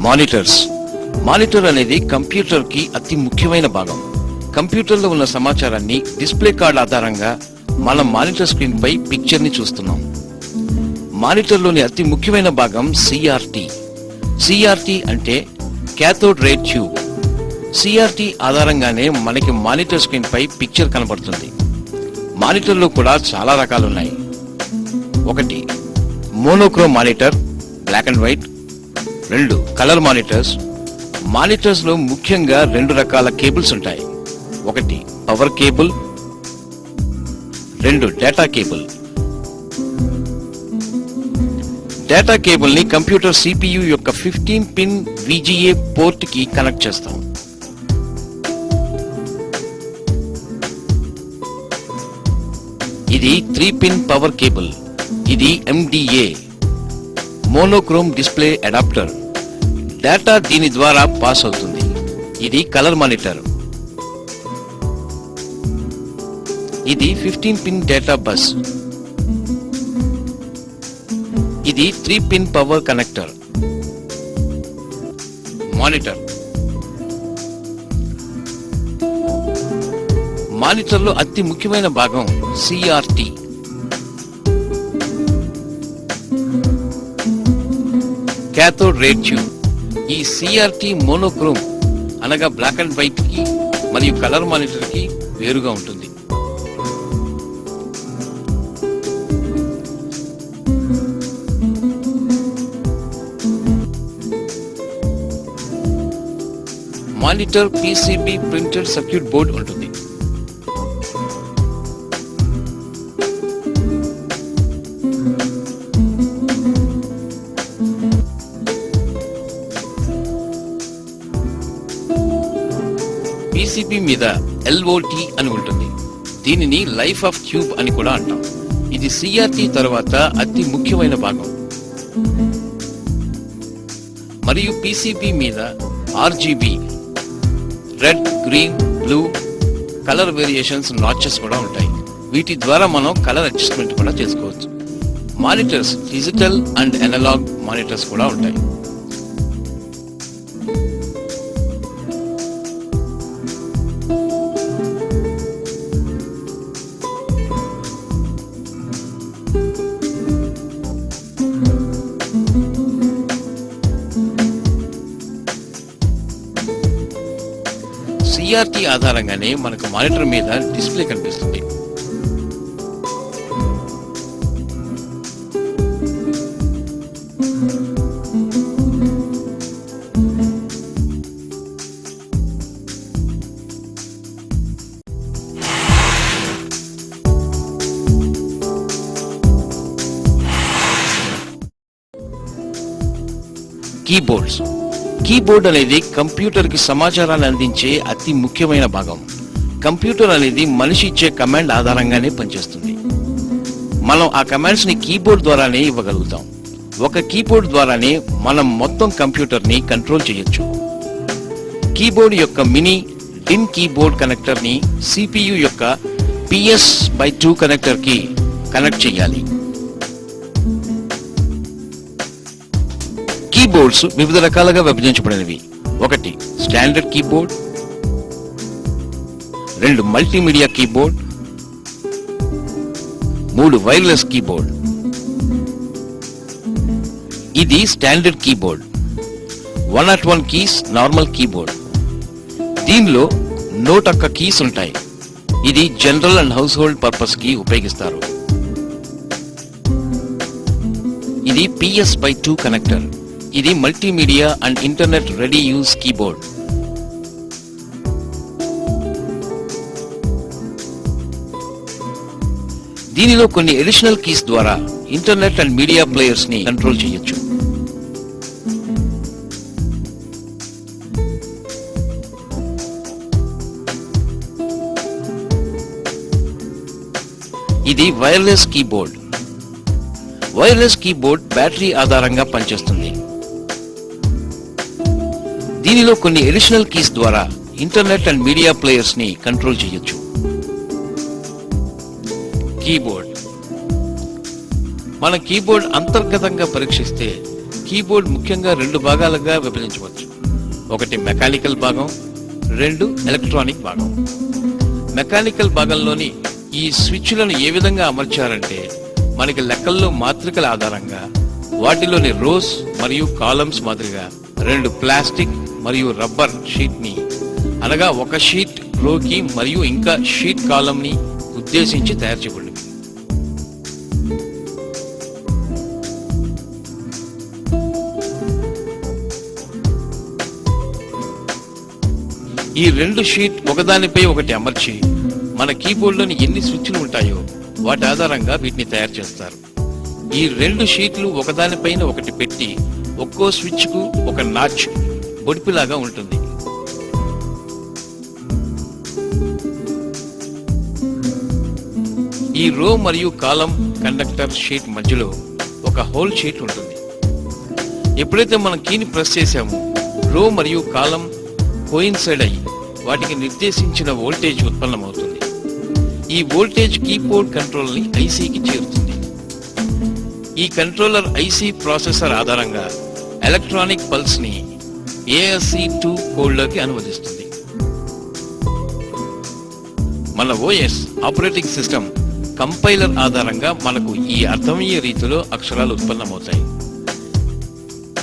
Monitor అనేది computer కి అతి ముఖ్యమైన భాగం. కంప్యూటర్ లో ఉన్న సమాచారాన్ని డిస్ప్లే కార్డ్ ఆధారంగా మనం మానిటర్ స్క్రీన్ పై పిక్చర్ ని చూస్తున్నాం. మానిటర్ లోని అతి ముఖ్యమైన భాగం సిఆర్టి అంటే క్యాథోడ్ రే ట్యూబ్. సిఆర్టి ఆధారంగానే మనకి మానిటర్ స్క్రీన్ పై పిక్చర్ కనబడుతుంది. మానిటర్ లో కూడా చాలా రకాలున్నాయి. 1 monochrome monitor, black and white. 2 colour monitors లో ముఖ్యంగా 2 రకాల కేబుల్స్ ఉంటాయి. 1 power cable, 2 data cable. Data cable ని కంప్యూటర్ CPU యొక్క 15 పిన్ VGA పోర్ట్ కి కనెక్ట్ చేస్తాం. ఇది 3 పిన్ పవర్ కేబుల్. ఇది MDA monochrome display adapter. Data దీని ద్వారా పాస్ అవుతుంది. ఇది కలర్ మానిటర్. ఇది 15 పిన్ డేటా బస్. ఇది 3 పిన్ పవర్ కనెక్టర్. మానిటర్ లో అతి ముఖ్యమైన భాగం CRT. Cathode ray tube. ఈ CRT మోనోక్రోమ్ అనగా బ్లాక్ అండ్ వైట్ కి మరియు కలర్ మానిటర్ కి వేరుగా ఉంటుంది. Monitor PCB printed circuit board ఉంటుంది. PCB మీద LOT అని ఉంటుంది. దీనిని లైఫ్ ఆఫ్ ట్యూబ్ అని కూడా అంటాం. ఇది CRT తర్వాత అతి ముఖ్యమైన భాగం. మరియు PCB మీద RGB red, green, blue colour variations notches కూడా ఉంటాయి. వీటి ద్వారా మనం కలర్ అడ్జస్ట్మెంట్ కూడా చేసుకోవచ్చు. Monitors digital and analogue monitors కూడా ఉంటాయి. CRT ఆధారంగానే మనకు మానిటర్ మీద డిస్ప్లే కనిపిస్తుంది. కీబోర్డ్ అనేది కంప్యూటర్ కి సమాచారాన్ని అందించే అతి ముఖ్యమైన భాగం. కంప్యూటర్ అనేది మనిషి ఇచ్చే కమాండ్ ఆధారంగానే పనిచేస్తుంది. మనం ఆ కమాండ్స్ ని కీబోర్డ్ ద్వారానే ఇవ్వగలుగుతాం. ఒక కీబోర్డ్ ద్వారానే మనం మొత్తం కంప్యూటర్ ని కంట్రోల్ చేయొచ్చు. కీబోర్డ్ యొక్క మినీ డిన్ కీబోర్డ్ కనెక్టర్ ని CPU యొక్క PS/2 కనెక్టర్ కి కనెక్ట్ చేయాలి. కీబోర్డ్స్ వివిధ రకాలుగా విభజించబడినవి. 1 standard keyboard, 2 multimedia keyboard, 3 wireless keyboard. ఇది standard keyboard. 101 keys normal keyboard. దీనిలో 101 కీస్ ఉంటాయి. ఇది general and household purpose కి ఉపయోగిస్తారు. ఇది PS/2 కనెక్టర్. ఇది multimedia and internet ready use keyboard. దీనిలో కొన్ని అడిషనల్ కీస్ ద్వారా ఇంటర్నెట్ అండ్ మీడియా ప్లేయర్స్ ని కంట్రోల్ చేయొచ్చు. ఇది wireless keyboard. Wireless keyboard battery ఆధారంగా పనిచేస్తుంది. దీనిలో కొన్ని అడిషనల్ కీస్ ద్వారా ఇంటర్నెట్ అండ్ మీడియా ప్లేయర్స్ ని కంట్రోల్ చేయొచ్చు. కీబోర్డ్. మన కీబోర్డ్ అంతర్గతంగా పరీక్షిస్తే కీబోర్డ్ ముఖ్యంగా రెండు భాగాలుగా విభజించవచ్చు. ఒకటి మెకానికల్ భాగం, రెండు ఎలక్ట్రానిక్ భాగం. మెకానికల్ భాగంలోని ఈ స్విచ్లను ఏ విధంగా అమర్చారంటే మనకి లెక్కల్లో మాత్రికల ఆధారంగా వాటిలోని రోస్ మరియు కాలమ్స్ మాదిరిగా రెండు ప్లాస్టిక్ మరియు రబ్బర్ షీట్ ని అనగా ఒక షీట్ రోకి మరియు ఇంకా షీట్ కాలమ్ ని ఉద్దేశించి తయారు చేయబడింది. ఈ రెండు షీట్ ఒకదానిపై ఒకటి అమర్చి మన కీబోర్డ్లోని ఎన్ని స్విచ్లు ఉంటాయో వాటి ఆధారంగా వీటిని తయారు చేస్తారు. ఈ రెండు షీట్లు ఒకదానిపైన ఒకటి పెట్టి ఒక్కో స్విచ్ కు ఒక నాచ్ బొడిపిలాగా ఉంటుంది. ఈ రో మరియు కాలం కండక్టర్ షీట్ మధ్యలో ఒక హోల్ షీట్ ఉంటుంది. ఎప్పుడైతే మనం కీని ప్రెస్ చేసామో రో మరియు కాలం కోయిన్సైడ్ అయ్యి వాటికి నిర్దేశించిన వోల్టేజ్ ఉత్పన్నమవుతుంది. ఈ వోల్టేజ్ కీబోర్డ్ కంట్రోల్ ని ఐసీకి చేరుతుంది. ఈ కంట్రోలర్ ఐసీ ప్రాసెసర్ ఆధారంగా ఎలక్ట్రానిక్ పల్స్ ని ASC2 కోడ్లోకి అనువదిస్తుంది. మన ఓఎస్ ఆపరేటింగ్ సిస్టమ్ కంపైలర్ ఆధారంగా మనకు ఈ అర్థమయ్యే రీతిలో అక్షరాలు ఉత్పన్నమవుతాయి.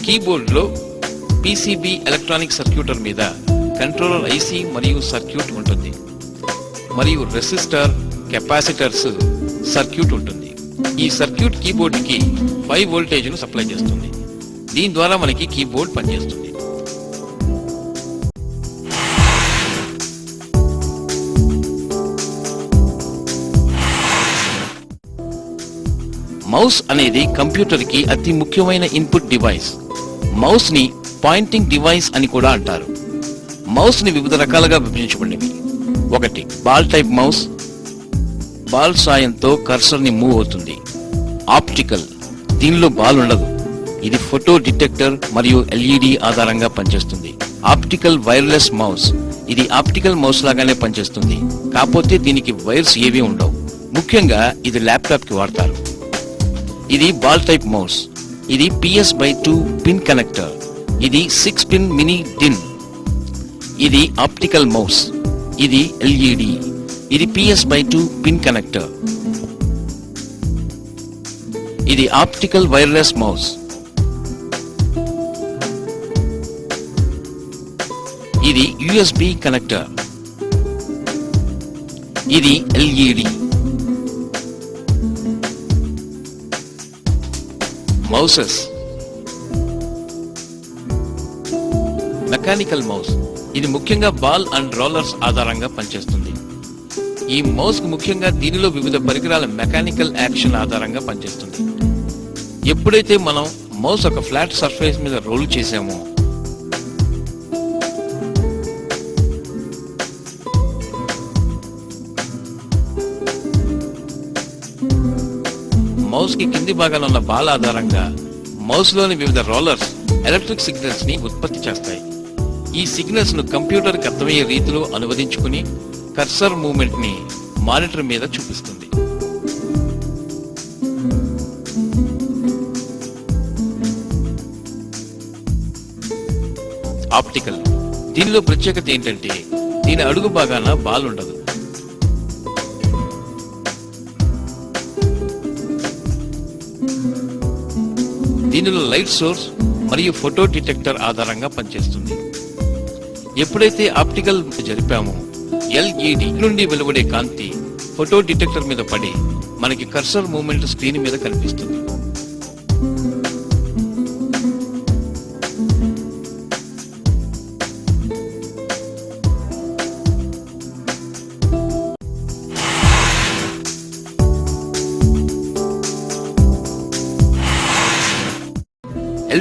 కీబోర్డ్లో PCB ఎలక్ట్రానిక్ సర్క్యూటర్ మీద కంట్రోలర్ ఐసీ మరియు సర్క్యూట్ ఉంటుంది మరియు రెసిస్టర్, కెపాసిటర్స్ సర్క్యూట్ ఉంటుంది. ఈ సర్క్యూట్ కీబోర్డ్ కి 5 వోల్టేజ్ ను సప్లై చేస్తుంది. దీని ద్వారా మనకి కీబోర్డ్ పనిచేస్తుంది. మౌస్ అనేది కంప్యూటర్ కి అతి ముఖ్యమైన ఇన్పుట్ డివైస్. మౌస్ ని పాయింటింగ్ డివైస్ అని కూడా అంటారు. మౌస్ ని వివిధ రకాలుగా విభజించబడింది. ఒకటి బాల్ టైప్ మౌస్, బాల్ సాయంతో కర్సర్ ని మూవ్ అవుతుంది. ఆప్టికల్, దీనిలో బాల్ ఉండదు. ఇది ఫోటో డిటెక్టర్ మరియు LED ఆధారంగా పనిచేస్తుంది. ఆప్టికల్ వైర్లెస్ మౌస్, ఇది ఆప్టికల్ మౌస్ లాగానే పనిచేస్తుంది, కాకపోతే దీనికి వైర్స్ ఏవీ ఉండవు. ముఖ్యంగా ఇది ల్యాప్టాప్ కి వాడతారు. ఇది బాల్ టైప్ మౌస్, ఇది PS/2 పిన్ కనెక్టర్, ఇది 6 పిన్ మినీ డిన్. ఇది ఆప్టికల్ మౌస్, ఇది LED, ఇది PS/2 పిన్ కనెక్టర్. ఇది ఆప్టికల్ వైర్లెస్ మౌస్, ఇది USB కనెక్టర్, ఇది LED. మౌసెస్. మెకానికల్ మౌస్, ఇది ముఖ్యంగా బాల్ అండ్ రోలర్స్ ఆధారంగా పనిచేస్తుంది. ఈ మౌస్ ముఖ్యంగా దీనిలో వివిధ పరికరాల మెకానికల్ యాక్షన్ ఆధారంగా పనిచేస్తుంది. ఎప్పుడైతే మనం మౌస్ ఒక ఫ్లాట్ సర్ఫేస్ మీద రోల్ చేసామో మౌస్ కి కింది భాగాన ఉన్న బాల్ ఆధారంగా మౌస్ లోని వివిధ రోలర్స్ ఎలక్ట్రిక్ సిగ్నల్స్ ని ఉత్పత్తి చేస్తాయి. ఈ సిగ్నల్స్ ను కంప్యూటర్ కి అర్థమయ్యే రీతిలో అనువదించుకుని కర్సర్ మూవ్మెంట్ ని మానిటర్ మీద చూపిస్తుంది. ఆప్టికల్, దీనిలో ప్రత్యేకత ఏంటంటే దీని అడుగు భాగాన బాల్ ఉండదు. దీనిలో లైట్ సోర్స్ మరియు ఫోటో డిటెక్టర్ ఆధారంగా పనిచేస్తుంది. ఎప్పుడైతే ఆప్టికల్ జరిపామో LED నుండి వెలువడే కాంతి ఫోటో డిటెక్టర్ మీద పడి మనకి కర్సర్ మూవ్మెంట్ స్క్రీన్ మీద కనిపిస్తుంది.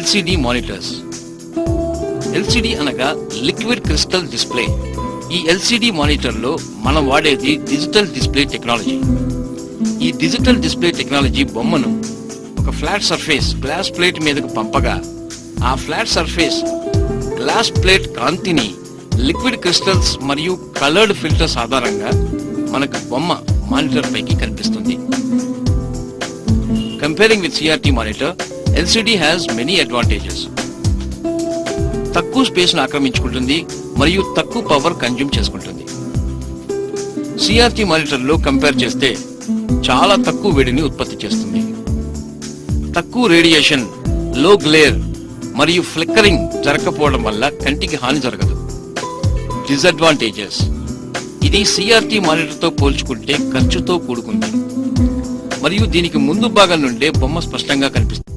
LCD monitors. LCD అనగా లిక్విడ్ క్రిస్టల్ డిస్ప్లే. ఈ LCD మానిటర్లో మనం వాడేది డిజిటల్ డిస్ప్లే టెక్నాలజీ. ఈ డిజిటల్ డిస్ప్లే టెక్నాలజీ బొమ్మను ఒక ఫ్లాట్ సర్ఫేస్ గ్లాస్ ప్లేట్ మీదకు పంపగా ఆ ఫ్లాట్ సర్ఫేస్ గ్లాస్ ప్లేట్ కాంతిని లిక్విడ్ క్రిస్టల్స్ మరియు కలర్డ్ ఫిల్టర్స్ ఆధారంగా మనకు బొమ్మ మానిటర్ పైకి కనిపిస్తుంది. Comparing with CRT monitor, LCD has many advantages. తక్కువ స్పేస్ ను ఆక్రమించుకుంటుంది మరియు తక్కువ పవర్ కన్జ్యూమ్ చేసుకుంటుంది. సిఆర్టి మానిటర్లో కంపేర్ చేస్తే చాలా తక్కువ వేడిని ఉత్పత్తి చేస్తుంది. తక్కువ రేడియేషన్, లో గ్లేర్ మరియు ఫ్లిక్కరింగ్ జరగకపోవడం వల్ల కంటికి హాని జరగదు. డిసడ్వాంటేజెస్: ఇది సిఆర్టి మానిటర్తో పోల్చుకుంటే ఖర్చుతో కూడుకుంది మరియు దీనికి ముందు భాగం నుండే బొమ్మ స్పష్టంగా కనిపిస్తుంది.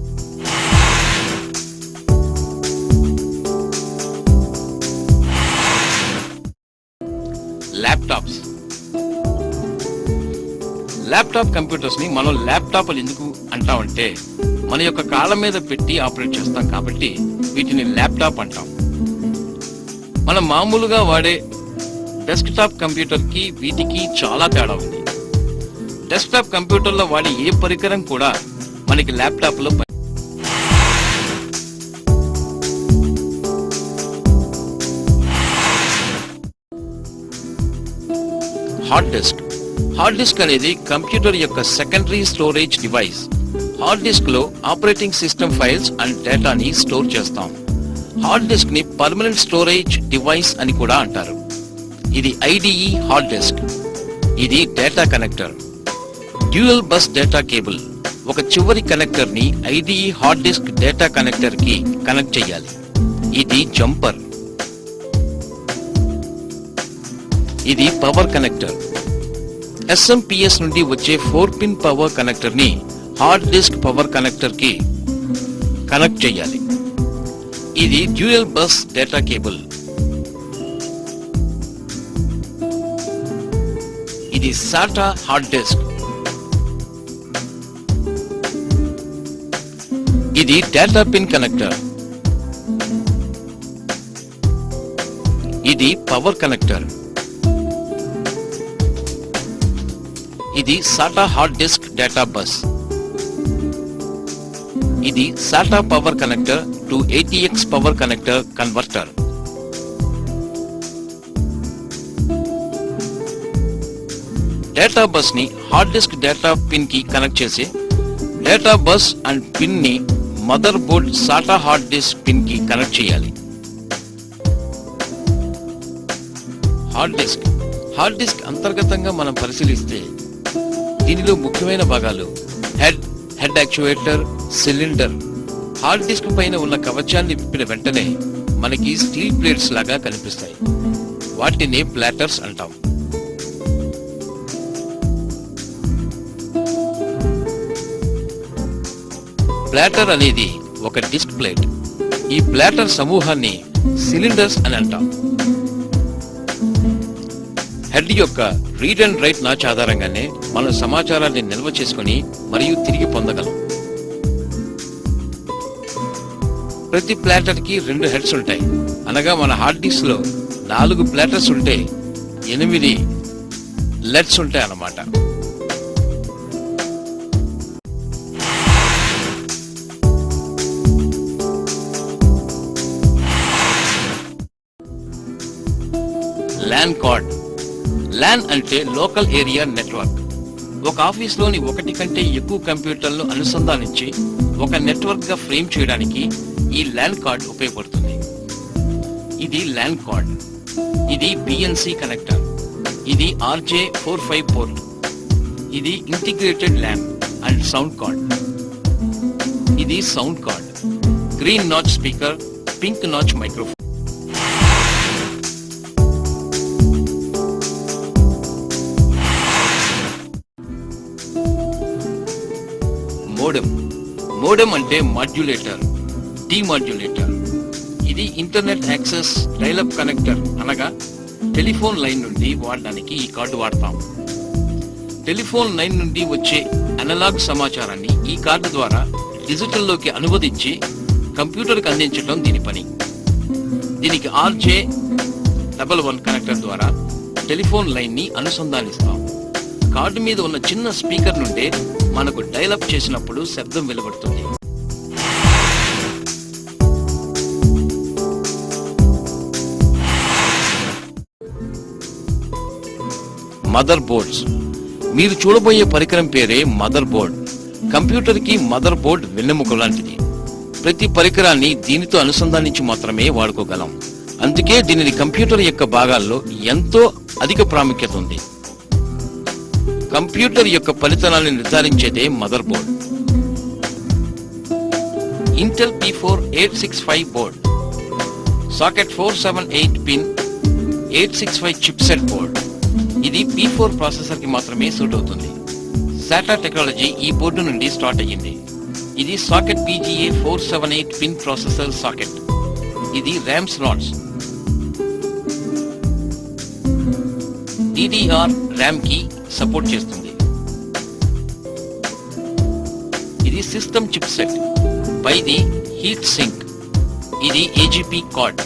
ల్యాప్టాప్స్. ల్యాప్టాప్ కంప్యూటర్స్ ని మనం ల్యాప్టాప్ అని ఎందుకు అంటామంటే మన యొక్క కాళ్ళ మీద పెట్టి ఆపరేట్ చేస్తాం కాబట్టి వీటిని ల్యాప్టాప్ అంటాం. మనం మామూలుగా వాడే డెస్క్టాప్ కంప్యూటర్ కి వీటికి చాలా తేడా ఉంది. డెస్క్టాప్ కంప్యూటర్లో వాడే ఏ పరికరం కూడా మనకి ల్యాప్టాప్ లో హార్డ్ డిస్క్. హార్డ్ డిస్క్ అనేది కంప్యూటర్ యొక్క secondary storage device. Hard disk లో ఆపరేటింగ్ సిస్టమ్ ఫైల్స్ అండ్ డేటాని స్టోర్ చేస్తాం. హార్డ్ డిస్క్ ని పర్మనెంట్ స్టోరేజ్ డివైస్ అని కూడా అంటారు. ఇది ఐడిఈ హార్డ్ డిస్క్. ఇది data connector. Dual bus data cable. ఒక చివరి కనెక్టర్ ని IDE hard disk data connector కి కనెక్ట్ చేయాలి. ఇది జంపర్. ఇది పవర్ కనెక్టర్. ఎస్ఎంపిఎస్ నుండి వచ్చే 4-పిన్ పవర్ కనెక్టర్ ని హార్డ్ డిస్క్ పవర్ కనెక్టర్ కి కనెక్ట్ చేయాలి. ఇది డ్యూయల్ బస్ డేటా కేబుల్. ఇది సాటా హార్డ్ డిస్క్. ఇది డేటా పిన్ కనెక్టర్. ఇది పవర్ కనెక్టర్. ఇది SATA hard disk data bus. ఇది SATA power connector to ATX power connector converter. Data bus ని hard disk data pin కి connect చేసి data bus and pin ని motherboard SATA hard disk pin కి connect చేయాలి. Hard disk అంతర్గతంగా మనం పరిశీలిస్తే దీనిలో ముఖ్యమైన భాగాలు head actuator, cylinder. Hard disk పైన ఉన్న కవచాన్ని విప్పిన వెంటనే మనకి స్టీల్ ప్లేట్స్ లాగా కనిపిస్తాయి. వాటిని ప్లాటర్స్ అంటాం. ప్లాటర్ అనేది ఒక డిస్క్ ప్లేట్. ఈ ప్లాటర్ సమూహాన్ని సిలిండర్స్ అని అంటాం. హెడ్ యొక్క రీడ్ అండ్ రైట్ నాచ్ ఆధారంగానే మనం సమాచారాన్ని నిల్వ చేసుకుని మరియు తిరిగి పొందగలం. ప్రతి ప్లాటర్ కి 2 హెడ్స్ ఉంటాయి. అనగా మన హార్డ్ డిస్క్ లో 4 ప్లాటర్స్ ఉంటే 8 లెడ్స్ ఉంటాయి అన్నమాట. LAN card. ల్యాన్ అంటే లోకల్ ఏరియా నెట్వర్క్. ఒక ఆఫీస్ లోని ఒకటి కంటే ఎక్కువ కంప్యూటర్లను అనుసంధానించి ఒక నెట్వర్క్ గా ఫ్రేమ్ చేయడానికి ఈ ల్యాన్ కార్డ్ ఉపయోగపడుతుంది. ఇది ల్యాన్ కార్డ్. ఇది బిఎన్సి కనెక్టర్. ఇది RJ45 పోర్ట్. ఇది integrated LAN and sound card. ఇది sound card. Green notch speaker, pink notch microphone. Modem అంటే మాడ్యులేటర్, డిమాడ్యులేటర్. ఇది ఇంటర్నెట్ యాక్సెస్ డైల్-అప్ కనెక్టర్. అనగా టెలిఫోన్ లైన్ నుండి వాడడానికి ఈ కార్డు వాడతాం. టెలిఫోన్ లైన్ నుండి వచ్చే అనలాగ్ సమాచారాన్ని ఈ కార్డు ద్వారా డిజిటల్లోకి అనువదించి కంప్యూటర్కి అందించడం దీని పని. దీనికి RJ11 కనెక్టర్ ద్వారా టెలిఫోన్ లైన్ ని అనుసంధానిస్తాం. కార్డు మీద ఉన్న చిన్న స్పీకర్ నుండే మనకు డైల్-అప్ చేసినప్పుడు శబ్దం వెలువడుతుంది. Mother boards. మీరు చూడబోయే పరికరం పేరే మదర్ బోర్డ్. కంప్యూటర్ కి మదర్ బోర్డ్ వెన్నెముక లాంటిది. ప్రతి పరికరాన్ని దీనితో అనుసంధానించి మాత్రమే వాడుకోగలం. అందుకే దీనిని కంప్యూటర్ యొక్క భాగాల్లో ఎంతో అధిక ప్రాముఖ్యత ఉంది. కంప్యూటర్ యొక్క ఫలితాలను నిర్ధారించేదే motherboard. Intel P4-865 board, socket 478 pin 865 chipset board. ఇది P4 ప్రాసెసర్ కి మాత్రమే సూట్ అవుతుంది. SATA టెక్నాలజీ ఈ బోర్డు నుండి స్టార్ట్ అయ్యింది. ఇది socket PGA 478 pin processor socket. ఇది ర్యామ్ స్లాట్స్, DDR ర్యామ్ కి సపోర్ట్ చేస్తుంది. ఇది సిస్టమ్ చిప్ సెట్, పైది హీట్ సింక్, ఇది AGP కార్డ్.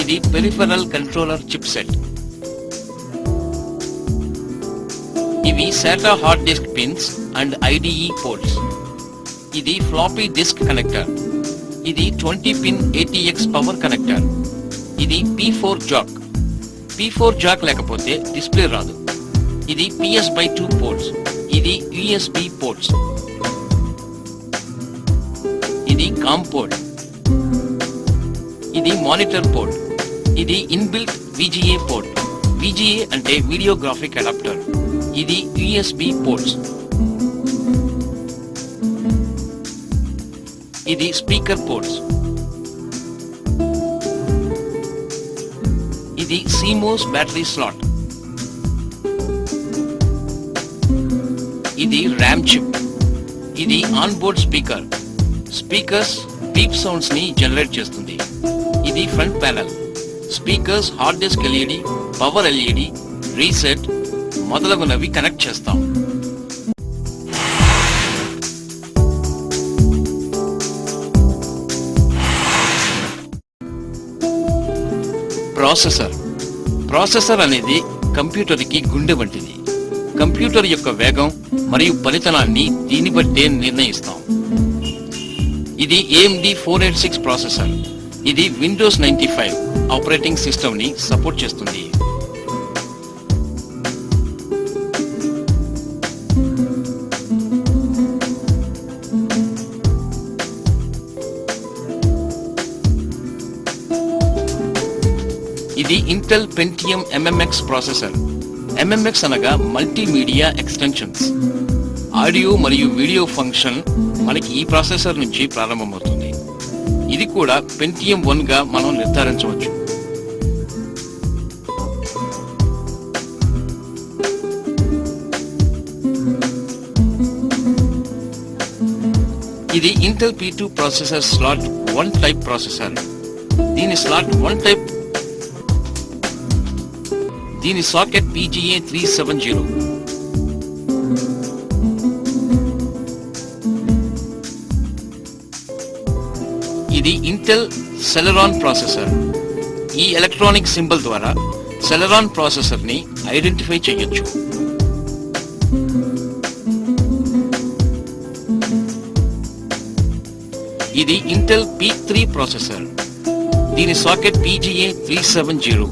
ఇది పెరిఫెరల్ కంట్రోలర్ చిప్ సెట్. ఇవి SATA హార్డ్ డిస్క్ పిన్స్ అండ్ IDE పోర్ట్స్. ఇది ఫ్లాపీ డిస్క్ కనెక్టర్. ఇది 20 పిన్ ATX పవర్ కనెక్టర్. ఇది P4 జాక్. P4 జాక్ లేకపోతే డిస్ప్లే రాదు. ఇది PS/2 పోర్ట్స్. ఇది USB పోర్ట్స్. ఇది కామ్ పోర్ట్. ఇది మానిటర్ పోర్ట్. ఇది ఇన్బిల్ట్ VGA పోర్ట్. VGA అంటే వీడియో గ్రాఫిక్ అడాప్టర్. ఇది USB పోర్ట్స్. ఇది స్పీకర్ పోర్ట్స్. ఇది CMOS బ్యాటరీ స్లాట్. ఇది ర్యామ్ చిప్. ఇది on board speaker. Speakers beep sounds ని జనరేట్ చేస్తుంది. ఇది front panel. Speakers hard disk LED, power LED, reset మొదలగునవి కనెక్ట్ చేస్తాం. ప్రాసెసర్ అనేది కంప్యూటర్ కి గుండె వంటిది. కంప్యూటర్ యొక్క వేగం మరియు ఫలితాన్ని దీన్ని బట్టే నిర్ణయిస్తాం. ఇది AMD 486 ప్రాసెసర్. ఇది విండోస్ 95 ఆపరేటింగ్ సిస్టమ్ ని సపోర్ట్ చేస్తుంది. ఇది Intel Pentium MMX processor. MMX అనగా మల్టీమీడియా ఎక్స్టెన్షన్స్. ఆడియో మరియు వీడియో ఫంక్షన్ మనకి ఈ ప్రాసెసర్ నుంచి ప్రారంభమవుతుంది. ఇది కూడా పెంటియం 1 గా మనం నిర్ధారించవచ్చు. ఇది Intel P2 processor slot 1 type processor. దీని స్లాట్ 1 టైప్. దీని సాకెట్ PGA 370. ఇది ఇంటెల్ సెలరాన్ ప్రాసెసర్. ఈ ఎలక్ట్రానిక్ సింబల్ ద్వారా సెలరాన్ ప్రాసెసర్ ని ఐడెంటిఫై చేయొచ్చు. ఇది ఇంటెల్ P3 ప్రాసెసర్. దీని సాకెట్ PGA 370.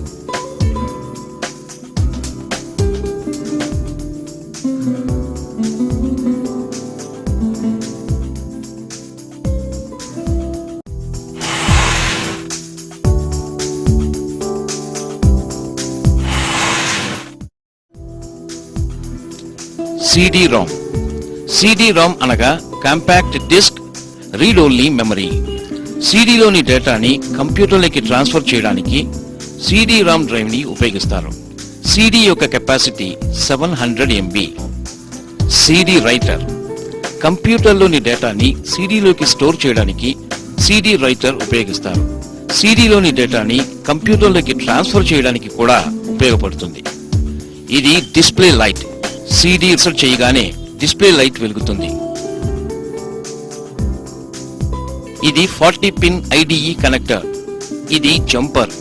CD-ROM అనగా compact disk read only memory. సిడిలోని డేటాని కంప్యూటర్లోకి ట్రాన్స్ఫర్ చేయడానికి CD-ROM డ్రైవ్ ని ఉపయోగిస్తారు. CD యొక్క కెపాసిటీ 700 MB. CD writer. కంప్యూటర్లోని డేటాని సిడిలోకి స్టోర్ చేయడానికి CD రైటర్ ఉపయోగిస్తారు. సిడిలోని డేటాని కంప్యూటర్లోకి ట్రాన్స్ఫర్ చేయడానికి కూడా ఉపయోగపడుతుంది. ఇది డిస్ప్లే లైట్. CD ఇన్సర్ట్ చేయగానే డిస్ప్లే లైట్ వెలుగుతుంది. ఇది 40 పిన్ IDE కనెక్టర్. ఇది జంపర్.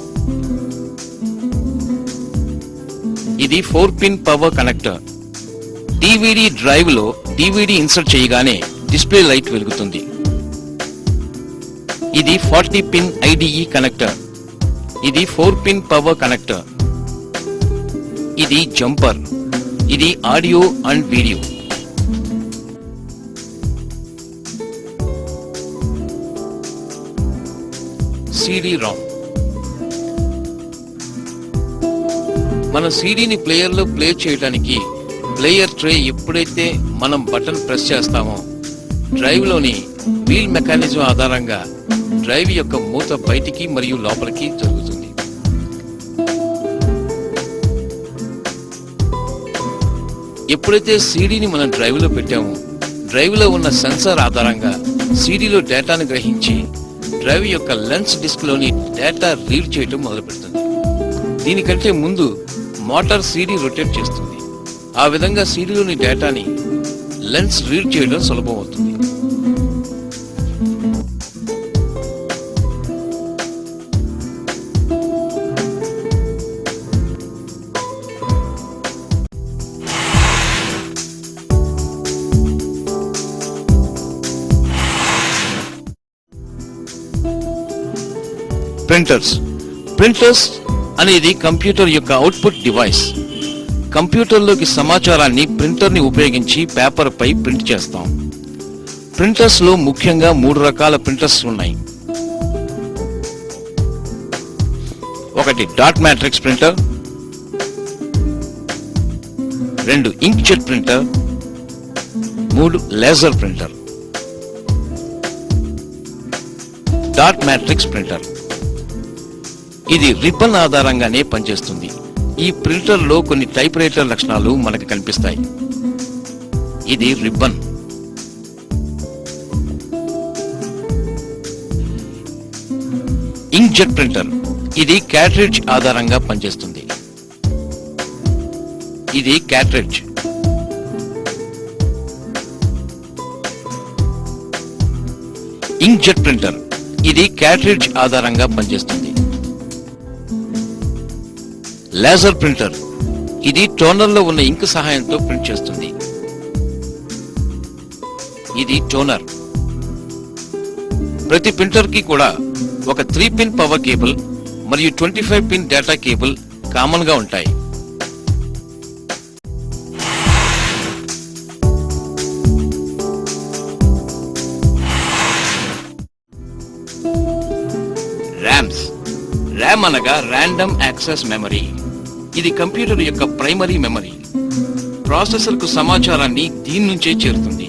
ఇది 4 pin power connector. DVD drive లో DVD ఇన్సర్ట్ చేయగానే డిస్ప్లే లైట్ వెలుగుతుంది. ఇది 40 పిన్ IDE కనెక్టర్. ఇది 4 పిన్ పవర్ కనెక్టర్. ఇది జంపర్. ఇది ఆడియో అండ్ వీడియో. CD-ROM. మన సీడీని ప్లేయర్లో ప్లే చేయడానికి ప్లేయర్ ట్రే ఎప్పుడైతే మనం బటన్ ప్రెస్ చేస్తామో డ్రైవ్లోని వీల్ మెకానిజం ఆధారంగా డ్రైవ్ యొక్క మూత బయటికి మరియు లోపలికి జరుగుతుంది. ఎప్పుడైతే సీడీని మనం డ్రైవ్లో పెట్టామో డ్రైవ్లో ఉన్న సెన్సార్ ఆధారంగా సీడీలో డేటాను గ్రహించి డ్రైవ్ యొక్క లెన్స్ డిస్క్లోని డేటా రీడ్ చేయడం మొదలుపెడుతుంది. దీనికంటే ముందు మోటార్ సీడీ రొటేట్ చేస్తుంది. ఆ విధంగా సీడీలోని డేటాని లెన్స్ రీడ్ చేయడం సులభం అవుతుంది. ప్రింటర్స్ అనేది కంప్యూటర్ యొక్క అవుట్పుట్ డివైస్. కంప్యూటర్లోకి సమాచారాన్ని ప్రింటర్ని ఉపయోగించి పేపర్ పై ప్రింట్ చేస్తాం. ప్రింటర్స్ లో ముఖ్యంగా 3 రకాల ప్రింటర్స్ ఉన్నాయి. ఒకటి dot matrix printer, 2 inkjet printer, 3 laser printer. Dot matrix printer ఇది రిబ్బన్ ఆధారంగానే పనిచేస్తుంది. ఈ ప్రింటర్ లో కొన్ని టైప్ రైటర్ లక్షణాలు మనకు కనిపిస్తాయి. ఇది రిబ్బన్. ఇంక్జెట్ ప్రింటర్ ఇది క్యాట్రిడ్జ్ ఆధారంగా పనిచేస్తుంది. ఇది క్యాట్రిడ్జ్. ఇంక్జెట్ ప్రింటర్ ఇది క్యాట్రిడ్జ్ ఆధారంగా పనిచేస్తుంది. లేజర్ ప్రింటర్ ఇది టోనర్ లో ఉన్న ఇంక్ సహాయంతో ప్రింట్ చేస్తుంది. ఇది టోనర్. ప్రతి ప్రింటర్ కి కూడా ఒక 3-పిన్ పవర్ కేబుల్ మరియు 25-పిన్ డేటా కేబుల్ కామన్ గా ఉంటాయి. ర్యామ్ అనగా ర్యాండమ్ యాక్సెస్ మెమరీ. ఇది కంప్యూటర్ యొక్క ప్రైమరీ మెమరీ. ప్రాసెసర్ కు సమాచారాన్ని దీని నుంచే చేరుతుంది.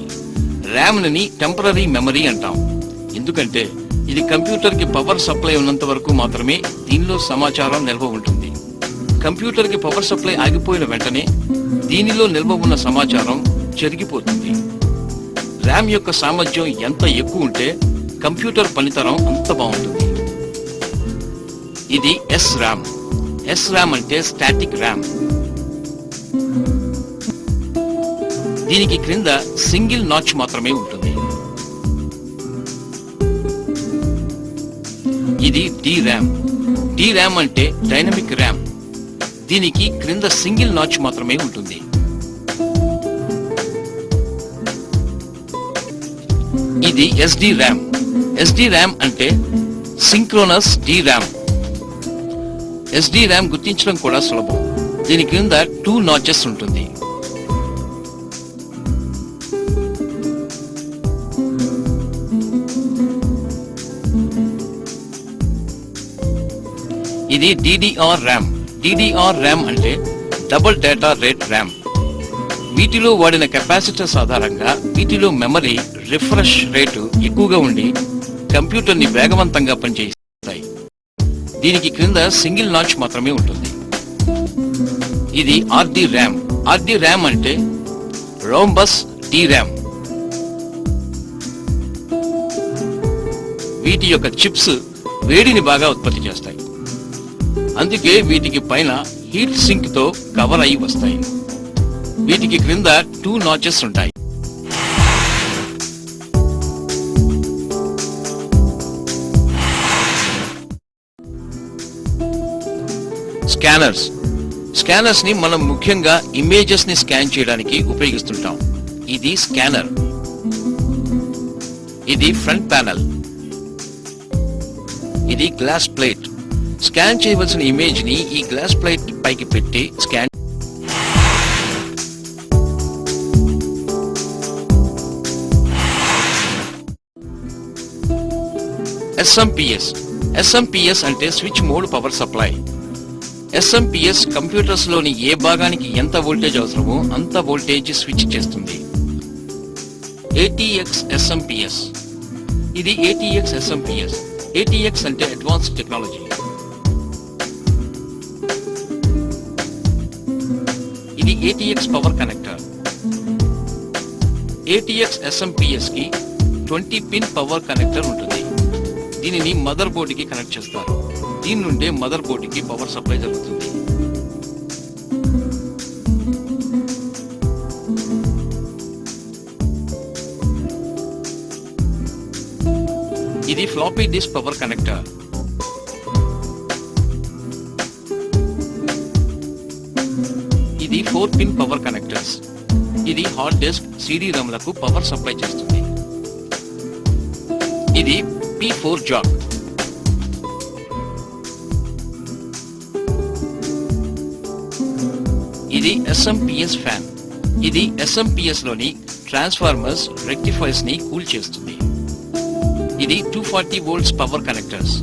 ర్యామ్ ని టెంపరరీ మెమరీ అంటాం. ఎందుకంటే ఇది కంప్యూటర్ కి పవర్ సప్లై ఉన్నంత వరకు మాత్రమే దీనిలో సమాచారం నిల్వ ఉంటుంది. కంప్యూటర్ కి పవర్ సప్లై ఆగిపోయిన వెంటనే దీనిలో నిల్వ ఉన్న సమాచారం చెరిగిపోతుంది. ర్యామ్ యొక్క సామర్థ్యం ఎంత ఎక్కువ ఉంటే కంప్యూటర్ పనితనం అంత బాగుంటుంది. ఇది SRAM అంటే స్టాటిక్ ర్యామ్. దీనికి క్రింద సింగిల్ నాచ్ మాత్రమే ఉంటుంది. ఇది DRAM అంటే డైనమిక్ ర్యామ్. దీనికి క్రింద సింగిల్ నాచ్ మాత్రమే ఉంటుంది. ఇది SDRAM అంటే సింక్రోనస్ DRAM. SDRAM గుర్తించడం కూడా సులభం. దీని క్రింద 2 నాచెస్ ఉంటుంది. ఇది DDR-RAM అంటే డబుల్ డేటా రేట్ ర్యామ్. వీటిలో వాడిన కెపాసిటర్స్ ఆధారంగా వీటిలో మెమరీ రిఫ్రెష్ రేటు ఎక్కువగా ఉండి కంప్యూటర్ ని వేగవంతంగా పనిచేస్తాయి. దీనికి క్రింద సింగిల్ నాచ్ మాత్రమే ఉంటుంది. ఇది RD-RAM అంటే రోంబస్ DRAM. వీటి యొక్క చిప్స్ వేడిని బాగా ఉత్పత్తి చేస్తాయి. అందుకే వీటికి పైన హీట్ సింక్ తో కవర్ అయి వస్తాయి. వీటికి క్రింద 2 నాచెస్ ఉంటాయి. స్కానర్స్ ని మనం ముఖ్యంగా ఇమేజెస్ ని స్కాన్ చేయడానికి ఉపయోగిస్తుంటాం. ఇది స్కానర్. ఇది ఫ్రంట్ ప్యానెల్. ఇది గ్లాస్ ప్లేట్. స్కాన్ చేయవలసిన ఇమేజ్ ని ఈ గ్లాస్ ప్లేట్ పైకి పెట్టి స్కాన్. SMPS అంటే switch mode power supply. SMPS computers లోని ఏ భాగానికి ఎంత వోల్టేజ్ అవసరమో అంత వోల్టేజ్ స్విచ్ చేస్తుంది. ATX SMPS. ఇది ATX SMPS. ATX అంటే అడ్వాన్స్డ్ టెక్నాలజీ. ఇది ATX power connector. ATX SMPS కి 20 పిన్ పవర్ కనెక్టర్ ఉంటుంది. దీనిని మదర్ బోర్డ్ కి కనెక్ట్ చేస్తారు. దీని నుండే మదర్ బోర్డ్ కి పవర్ సప్లై జరుగుతుంది. ఇది ఫ్లాపీ డిస్క్ పవర్ కనెక్టర్. ఇది 4 పిన్ పవర్ కనెక్టర్స్. ఇది హార్డ్ డిస్క్, CD-ROM లకు పవర్ సప్లై చేస్తుంది. ఇది P4 జాక్. ఇది SMPS ఫ్యాన్. ఇది SMPS లోని ట్రాన్స్ఫార్మర్స్, రెక్టిఫైర్స్ ని కూల్ చేస్తుంది. ఇది 240 volts power connectors.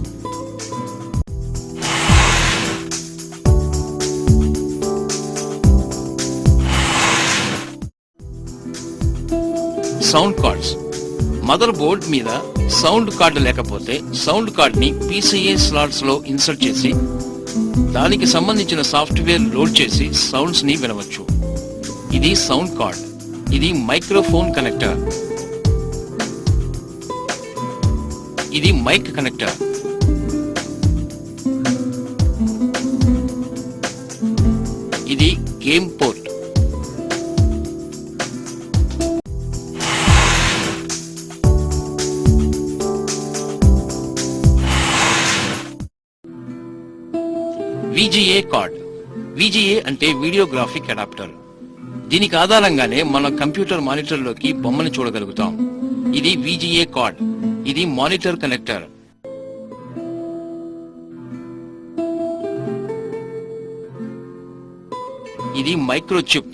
Sound cards. Mother board మీద సౌండ్ కార్డ్ లేకపోతే సౌండ్ కార్డ్ ని PCA స్లాట్స్ లో ఇన్సర్ట్ చేసి దానికి సంబంధించిన సాఫ్ట్వేర్ లోడ్ చేసి సౌండ్స్ ని వినవచ్చు. ఇది సౌండ్ కార్డ్. ఇది మైక్రోఫోన్ కనెక్టర్. ఇది మైక్ కనెక్టర్. ఇది game port. VGA card. VGA అంటే వీడియోగ్రాఫిక్ అడాప్టర్. దీనికి ఆధారంగానే మన కంప్యూటర్ మానిటర్ లోకి బొమ్మను చూడగలుగుతాం. ఇది VGA కార్డ్. ఇది మానిటర్ కనెక్టర్. ఇది మైక్రోచిప్.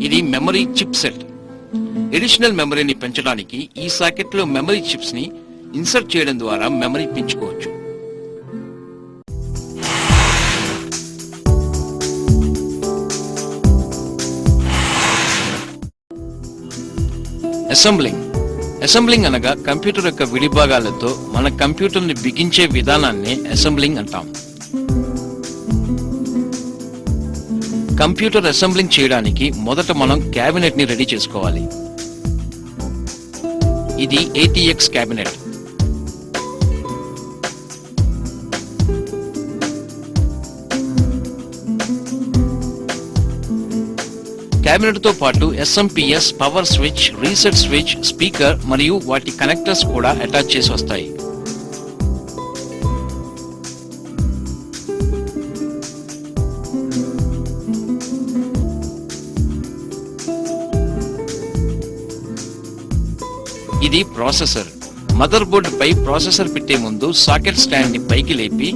ఇది మెమరీ చిప్ సెట్. ఎడిషనల్ మెమరీని పెంచడానికి ఈ సాకెట్ లో మెమరీ చిప్స్ ని ఇన్సర్ట్ చేయడం ద్వారా మెమరీ పెంచుకోవచ్చు. అసెంబ్లింగ్ అనగా కంప్యూటర్ యొక్క విడిభాగాలతో మన కంప్యూటర్ ని బిగించే విధానాన్ని అసెంబ్లింగ్ అంటాం. కంప్యూటర్ అసెంబ్లింగ్ చేయడానికి మొదట మనం క్యాబినెట్ ని రెడీ చేసుకోవాలి. ఇది ATX క్యాబినెట్. క్యాబినెట్ తో పాటు SMPS, power switch, reset switch, speaker మరియు వాటి కనెక్టర్స్ కూడా అటాచ్ చేసి వస్తాయి. ఇది ప్రాసెసర్. మదర్ బోర్డ్ పై ప్రాసెసర్ పెట్టే ముందు సాకెట్ స్టాండ్ ని పైకి లేపి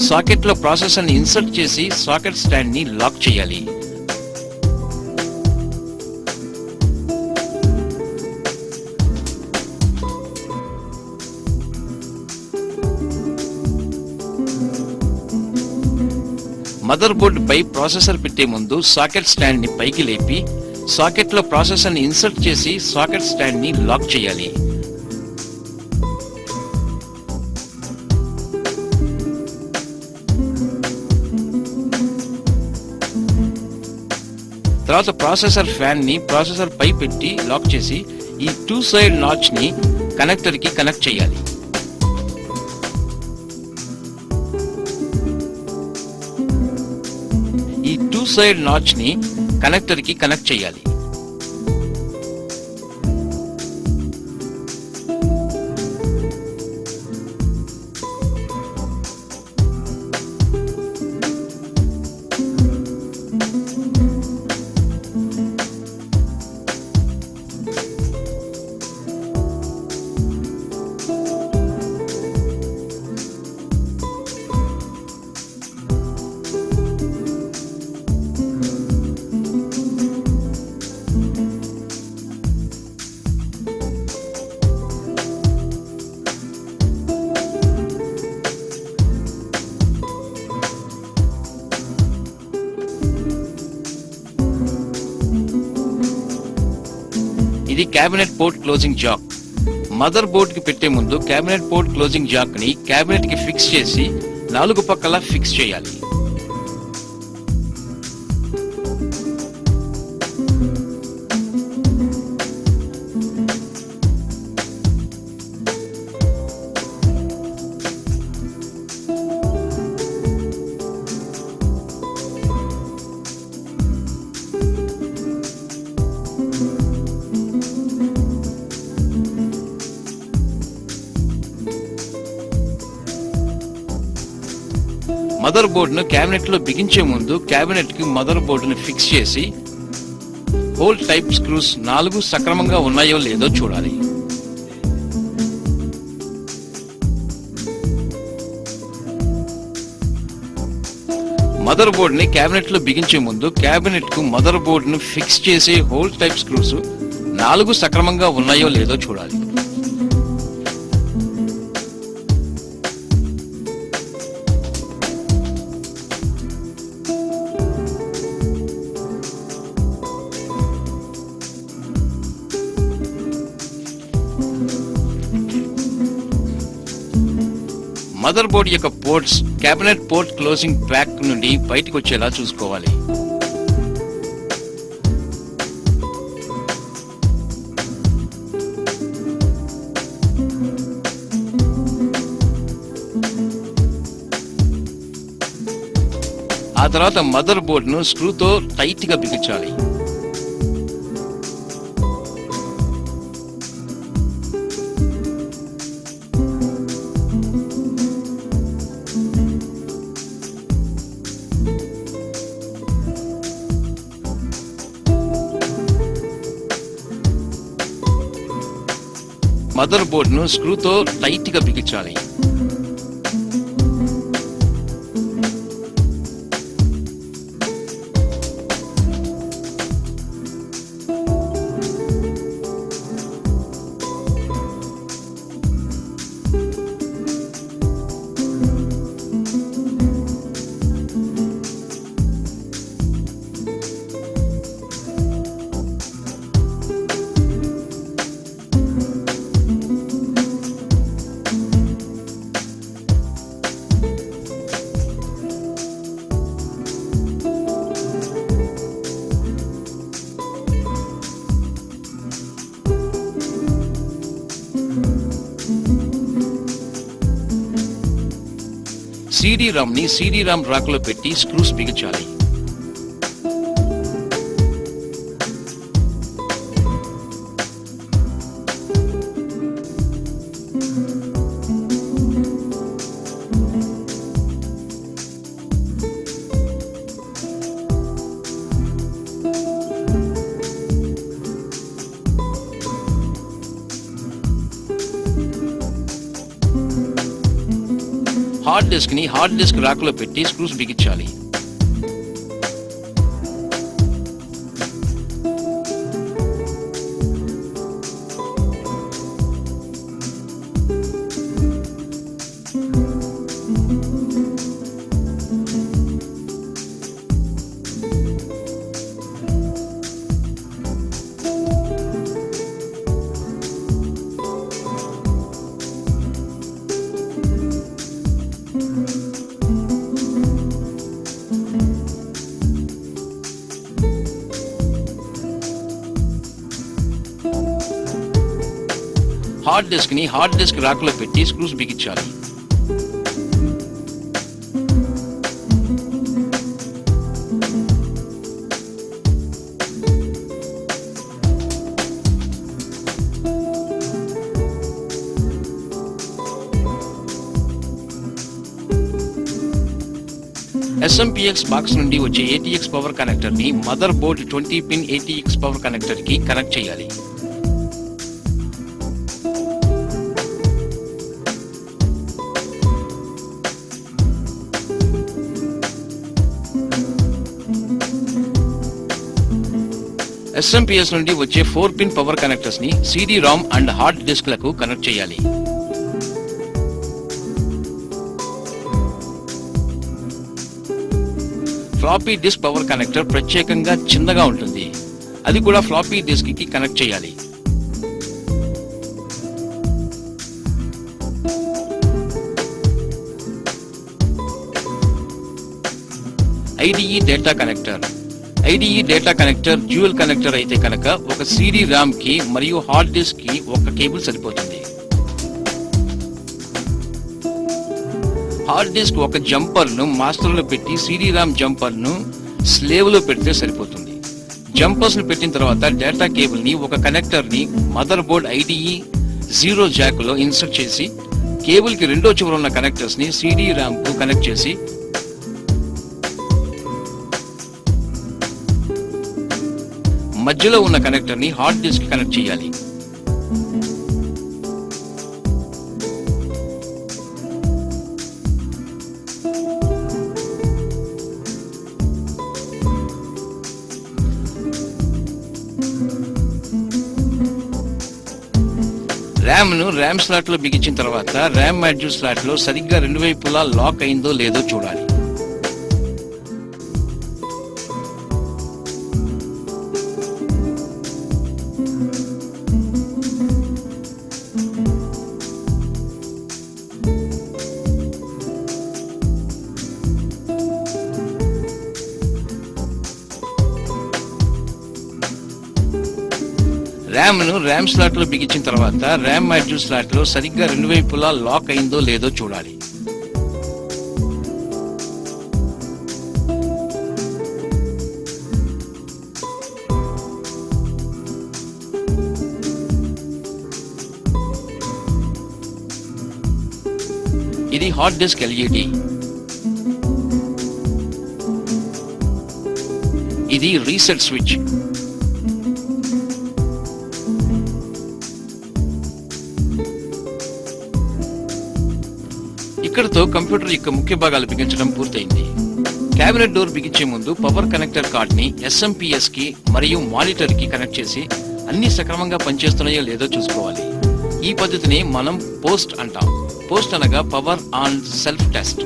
సాకెట్ లో ప్రాసెసర్ ని ఇన్సర్ట్ చేసి సాకెట్ స్టాండ్ ని లాక్ చేయాలి. మదర్ బోర్డ్ పై ప్రాసెసర్ పెట్టే ముందు సాకెట్ స్టాండ్ ని పైకి లేపి సాకెట్ లో ప్రాసెసర్ ని ఇన్సర్ట్ చేసి సాకెట్ స్టాండ్ ని లాక్ చేయాలి. తర్వాత ప్రాసెసర్ ఫ్యాన్ ని ప్రాసెసర్ పై పెట్టి లాక్ చేసి ఈ 2 సైడ్ నాచ్ ని కనెక్టర్ కి కనెక్ట్ చేయాలి. ఈ 2 సైడ్ నాచ్ ని కనెక్టర్ కి కనెక్ట్ చేయాలి. Cabinet port closing Jack. Mother board కి పెట్టే ముందు క్యాబినెట్ పోర్ట్ క్లోజింగ్ జాక్ ని క్యాబినెట్ కి ఫిక్స్ చేసి 4 పక్కల ఫిక్స్ చేయాలి. మదర్ బోర్డ్ ను క్యాబినెట్ లో బిగించే ముందు క్యాబినెట్ కి మదర్ బోర్డ్ ను ఫిక్స్ చేసి హోల్ టైప్ స్క్రూస్ 4 సక్రమంగా ఉన్నాయో లేదో చూడాలి. మదర్ బోర్డ్ ని క్యాబినెట్ లో బిగించే ముందు క్యాబినెట్ కు మదర్ బోర్డ్ ను ఫిక్స్ చేసే హోల్ టైప్ స్క్రూస్ 4 సక్రమంగా ఉన్నాయో లేదో చూడాలి. మదర్ బోర్డ్ యొక్క ports cabinet port closing back నుండి బయటకు వచ్చేలా చూసుకోవాలి. ఆ తర్వాత మదర్ బోర్డ్ ను స్క్రూతో టైట్ గా బిగించాలి. మదర్ బోర్డ్ ను స్క్రూతో టైట్ గా బిగించాలి. CD-ROM ని CD-ROM రాక్ లో పెట్టి స్క్రూస్ బిగించాలి. హార్డ్ డిస్క్ రాక్ లో పెట్టి స్క్రూస్ బిగించాలి. హార్డ్ డిస్క్ రాక్ లో పెట్టి స్క్రూస్ బిగించాలి. SMPX బాక్స్ నుండి వచ్చే ATX పవర్ కనెక్టర్ ని mother board 20 pin ATX power connector కి కనెక్ట్ చేయాలి. SMPS నుండి వచ్చే 4 పిన్ పవర్ కనెక్టర్స్ ని CD-ROM అండ్ హార్డ్ డిస్క్ లకు కనెక్ట్ చేయాలి. ఫ్లాపీ డిస్క్ పవర్ కనెక్టర్ ప్రత్యేకంగా చిన్నగా ఉంటుంది. అది కూడా ఫ్లాపీ డిస్క్ కి కనెక్ట్ చేయాలి. IDE data connector. IDE data connector dual connector అయితే కనుక ఒక CD ర్యామ్ కి మరియు హార్డ్ డిస్క్ కి ఒక కేబుల్ సరిపోతుంది. హార్డ్ డిస్క్ ఒక జంపర్ ను మాస్టర్ లో పెట్టి CD ర్యామ్ జంపర్ ను స్లేవ్ లో పెడితే సరిపోతుంది. జంపర్స్ ను పెట్టిన తర్వాత డేటా కేబుల్ ని ఒక కనెక్టర్ ని మదర్ బోర్డ్ IDE 0 జాక్ లో ఇన్సర్ట్ చేసి కేబుల్ కి రెండో చివర ఉన్న కనెక్టర్స్ ని CD ర్యామ్ కు కనెక్ట్ చేసి మధ్యలో ఉన్న కనెక్టర్ ని హార్డ్ డిస్క్ కనెక్ట్ చేయాలి. ర్యామ్ ను ర్యామ్ స్లాట్ లో బిగించిన తర్వాత ర్యామ్ మాడ్యూల్ స్లాట్ లో సరిగ్గా రెండు వైపులా లాక్ అయిందో లేదో చూడాలి. ర్యామ్ ను ర్యామ్ స్లాట్ లో బిగించిన తర్వాత ర్యామ్ మాడ్యూల్ స్లాట్ లో సరిగ్గా రెండు వైపులా లాక్ అయిందో లేదో చూడాలి. ఇది హార్డ్ డిస్క్ LED. ఇది రీసెట్ స్విచ్. ఇక్కడతో కంప్యూటర్ యొక్క ముఖ్య భాగాలు బిగించడం పూర్తయింది. క్యాబినెట్ డోర్ బిగించే ముందు పవర్ కనెక్టర్ కార్డ్ ని SMPS కి మరియు మానిటర్ కి కనెక్ట్ చేసి అన్ని సక్రమంగా పనిచేస్తున్నాయో లేదో చూసుకోవాలి. ఈ పద్ధతిని మనం పోస్ట్ అంటాం. పోస్ట్ అనగా power on self test.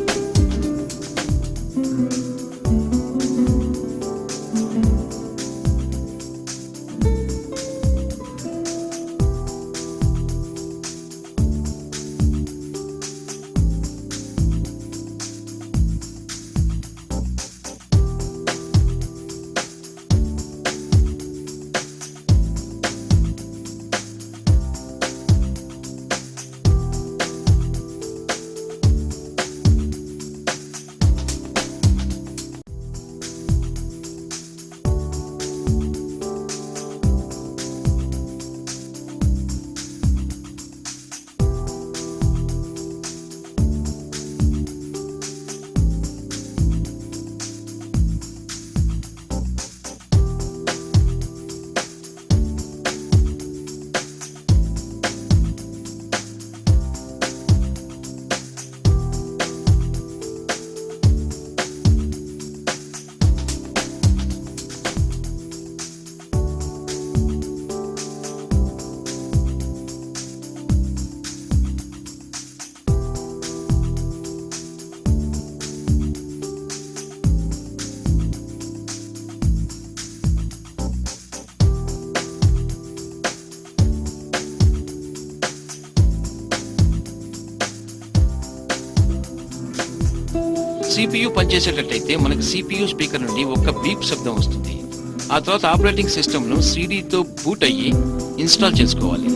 CPU పనిచేసేటట్టయితే మనకు CPU స్పీకర్ నుండి ఒక బీప్ శబ్దం వస్తుంది. ఆ తర్వాత ఆపరేటింగ్ సిస్టమ్ ను CD తో బూట్ అయ్యి ఇన్స్టాల్ చేసుకోవాలి.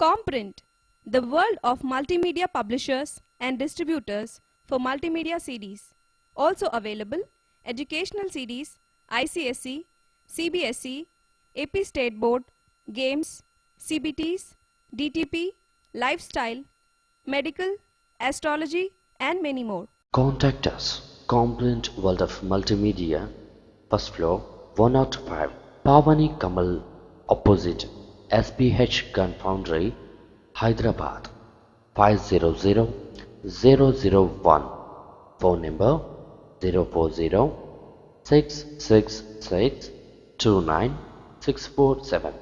Comprint, the world of multimedia publishers and distributors for multimedia CDs. Also available educational CDs, ICSE, CBSE, AP State Board, games, CBTs, DTP, lifestyle, medical, astrology and many more. Contact us. Complete World of Multimedia, first floor, 105, Pavani Kamal, opposite SPH Gun Foundry, Hyderabad, 500001. Phone number 040-666-29647.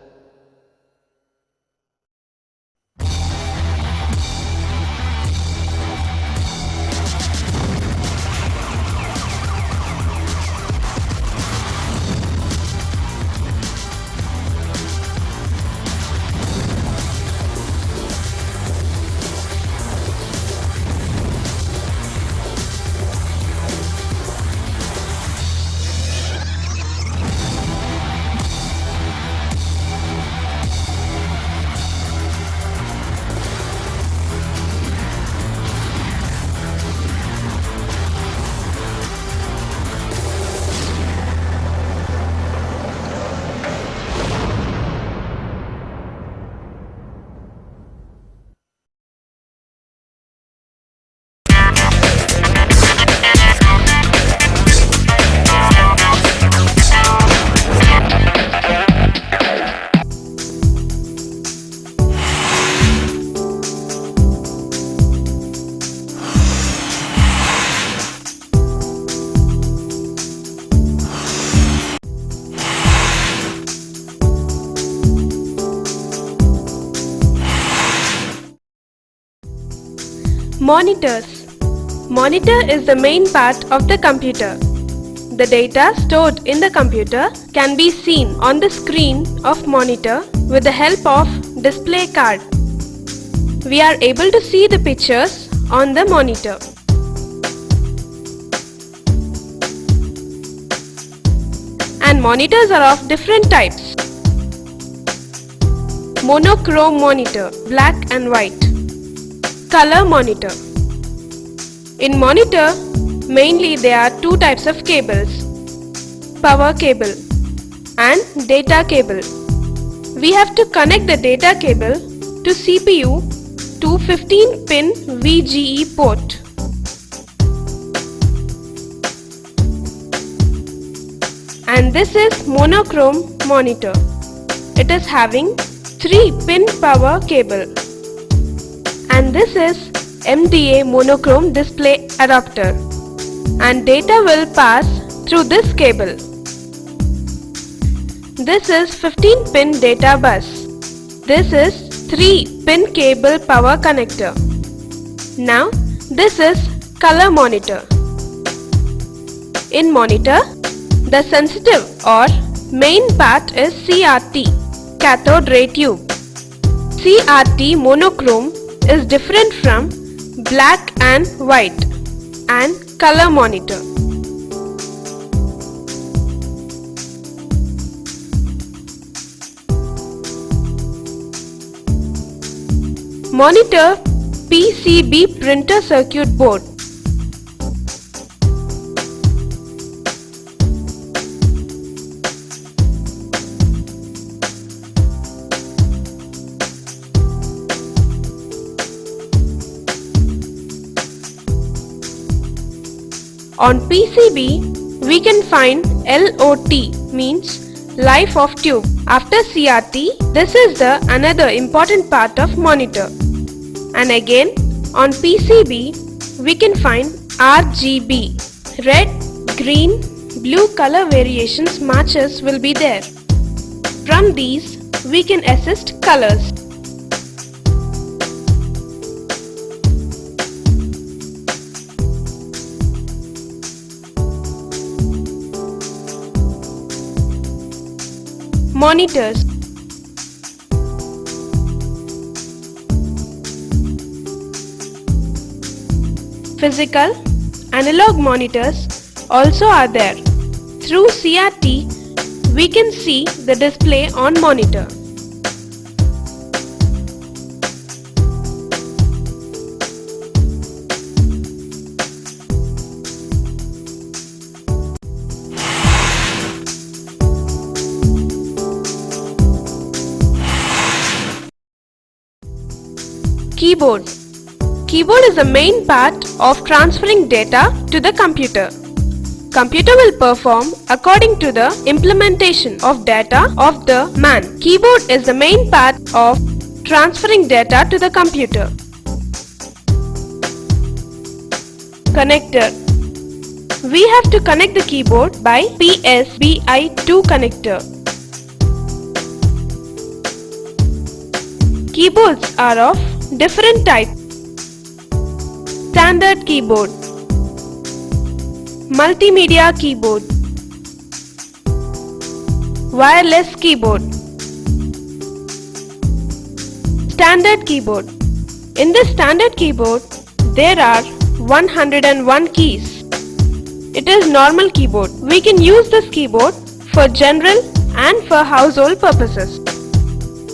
Monitors. Monitor is the main part of the computer. The data stored in the computer can be seen on the screen of monitor with the help of display card. We are able to see the pictures on the monitor. And monitors are of different types. Monochrome monitor, black and white. Color monitor. In monitor, mainly there are two types of cables, power cable and data cable. We have to connect the data cable to CPU to 15-pin VGE port. And this is monochrome monitor. It is having 3-pin power cable. And this is MDA monochrome display adapter, and data will pass through this cable. This is 15-pin data bus. This is 3-pin cable power connector. Now this is color monitor. In monitor, the sensitive or main part is CRT, cathode ray tube. CRT monochrome is different from black and white and color monitor. Monitor PCB printer circuit board. On PCB, we can find LOT, means life of tube. After CRT, this is the another important part of monitor. And again, on PCB, we can find RGB, red, green, blue color variations matches will be there. From these, we can assist colors. Monitors. Physical, analog monitors also are there. Through CRT, we can see the display on monitor. Keyboard. Keyboard is the main part of transferring data to the computer. Computer will perform according to the implementation of data of the man. Keyboard is the main part of transferring data to the computer. Connector. We have to connect the keyboard by PSBI2 connector. Keyboards are of different types. Standard keyboard, multimedia keyboard, wireless keyboard. Standard keyboard. In this standard keyboard, there are 101 keys. It is normal keyboard. We can use this keyboard for general and for household purposes.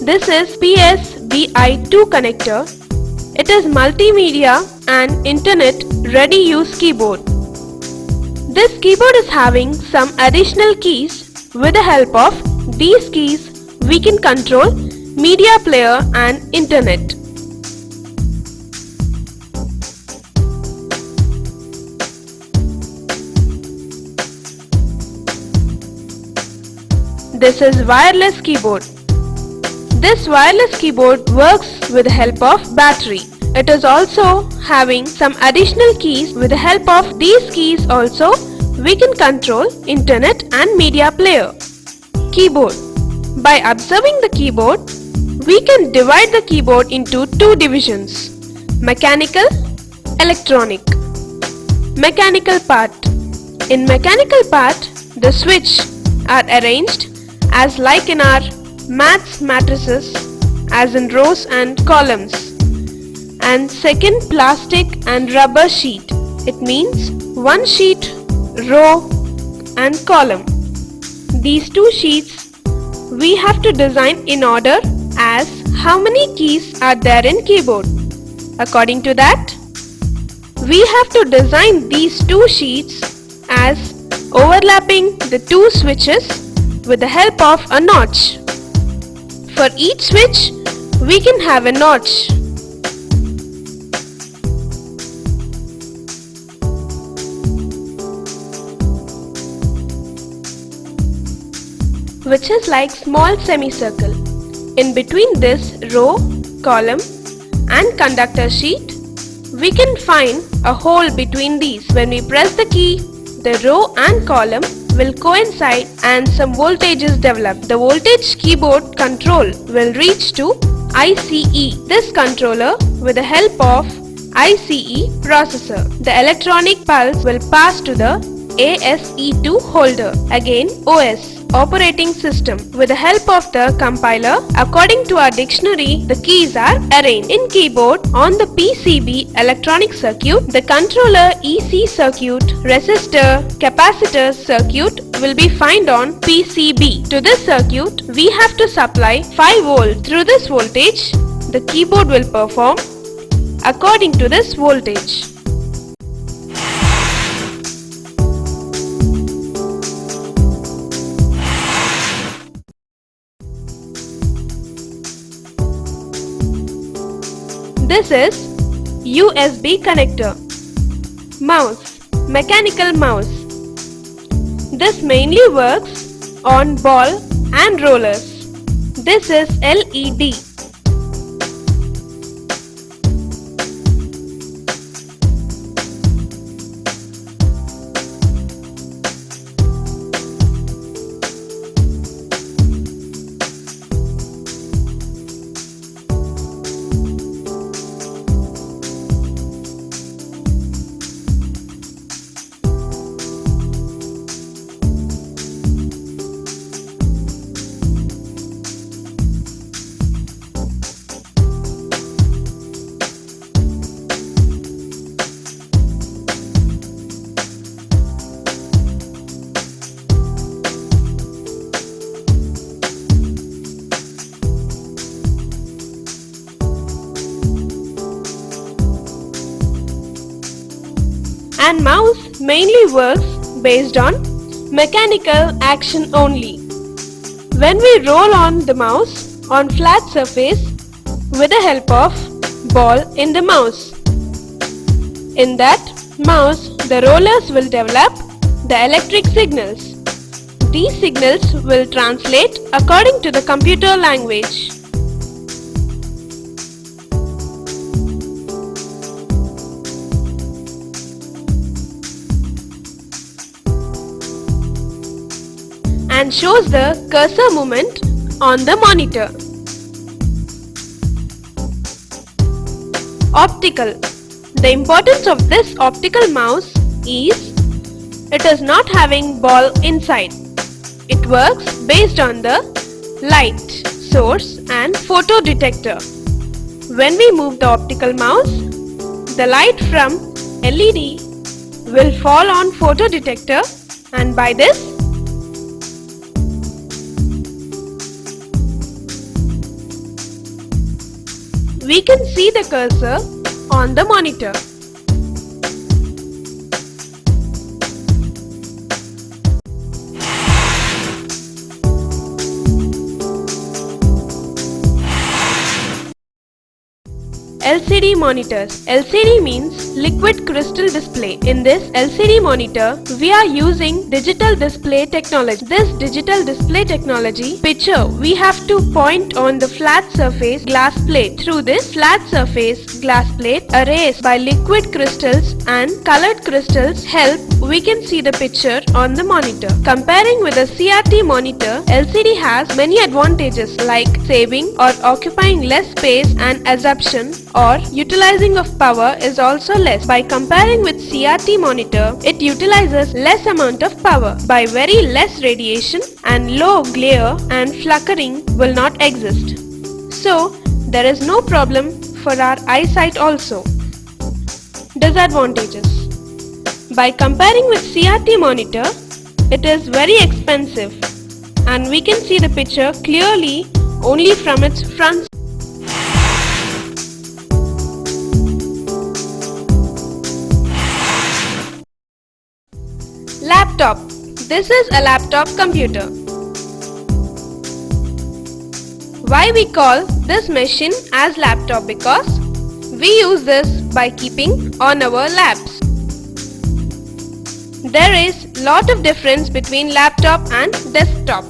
This is PSBI2 connector. It is multimedia and internet ready use keyboard. This keyboard is having some additional keys. With the help of these keys, we can control media player and internet. This is wireless keyboard. This wireless keyboard works with the help of battery. It is also having some additional keys. With the help of these keys also, we can control internet and media player. Keyboard. By observing the keyboard, we can divide the keyboard into two divisions: mechanical, electronic. Mechanical part. In mechanical part, the switch are arranged as like in our maths matrices, as in rows and columns. And second, plastic and rubber sheet. It means one sheet, row and column. These two sheets we have to design in order as how many keys are there in keyboard. According to that, we have to design these two sheets as overlapping the two switches with the help of a notch. For each switch, we can have a notch. Which is like small semicircle. In between this row, column and conductor sheet, we can find a hole between these. When we press the key, the row and column will coincide and some voltage is developed. The voltage keyboard control will reach to ICE. This controller, with the help of ICE processor, the electronic pulse will pass to the ASE2 holder. Again, OS, operating system. With the help of the compiler, according to our dictionary, the keys are arranged. In keyboard, on the PCB electronic circuit, the controller EC circuit, resistor, capacitor circuit will be found on PCB. To this circuit, we have to supply 5 volts. Through this voltage, the keyboard will perform according to this voltage. This is USB connector. Mouse, mechanical mouse. This mainly works on ball and rollers. This is LED. And mouse mainly works based on mechanical action only. When we roll on the mouse on flat surface with the help of ball in the mouse. In that mouse, the rollers will develop the electric signals. These signals will translate according to the computer language. And shows the cursor movement on the monitor. Optical. The importance of this optical mouse is it is not having ball inside. It works based on the light source and photo detector. When we move the optical mouse, the light from LED will fall on photo detector, and by this we can see the cursor on the monitor. LCD monitors. LCD means liquid crystal display. In this LCD monitor, we are using digital display technology. This digital display technology picture we have to point on the flat surface glass plate. Through this flat surface glass plate erased by liquid crystals and colored crystals help we can see the picture on the monitor. Comparing with a CRT monitor, LCD has many advantages like saving or occupying less space and absorption or utilizing of power is also less. By comparing with CRT monitor, it utilizes less amount of power. By very less radiation and low glare and flickering will not exist. So there is no problem for our eyesight also. Disadvantages. By comparing with CRT monitor, it is very expensive and we can see the picture clearly only from its front. Laptop. This is a laptop computer. Why we call this machine as laptop? Because we use this by keeping on our laps. There is lot of difference between laptop and desktop.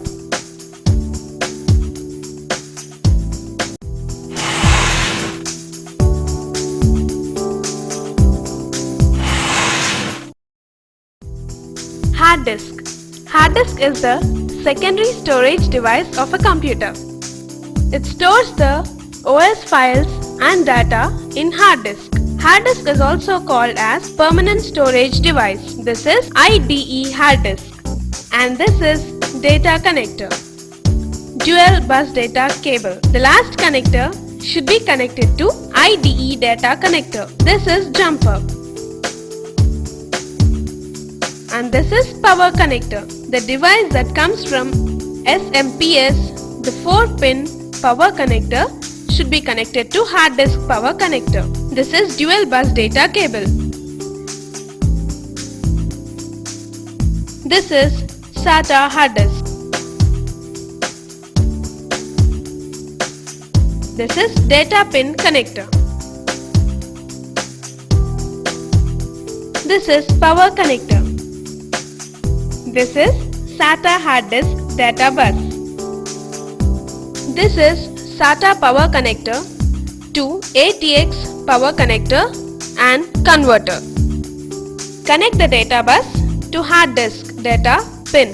Hard disk. Hard disk is the secondary storage device of a computer. It stores the OS files and data in hard disk. Hard disk is also called as permanent storage device. This is IDE hard disk and this is data connector. Dual bus data cable. The last connector should be connected to IDE data connector. This is jumper. And this is power connector. The device that comes from SMPS, the 4-pin power connector should be connected to hard disk power connector. This is dual bus data cable. This is SATA hard disk. This is data pin connector. This is power connector. This is SATA hard disk data bus. This is SATA power connector to ATX power connector and converter. Connect the data bus to hard disk data pin.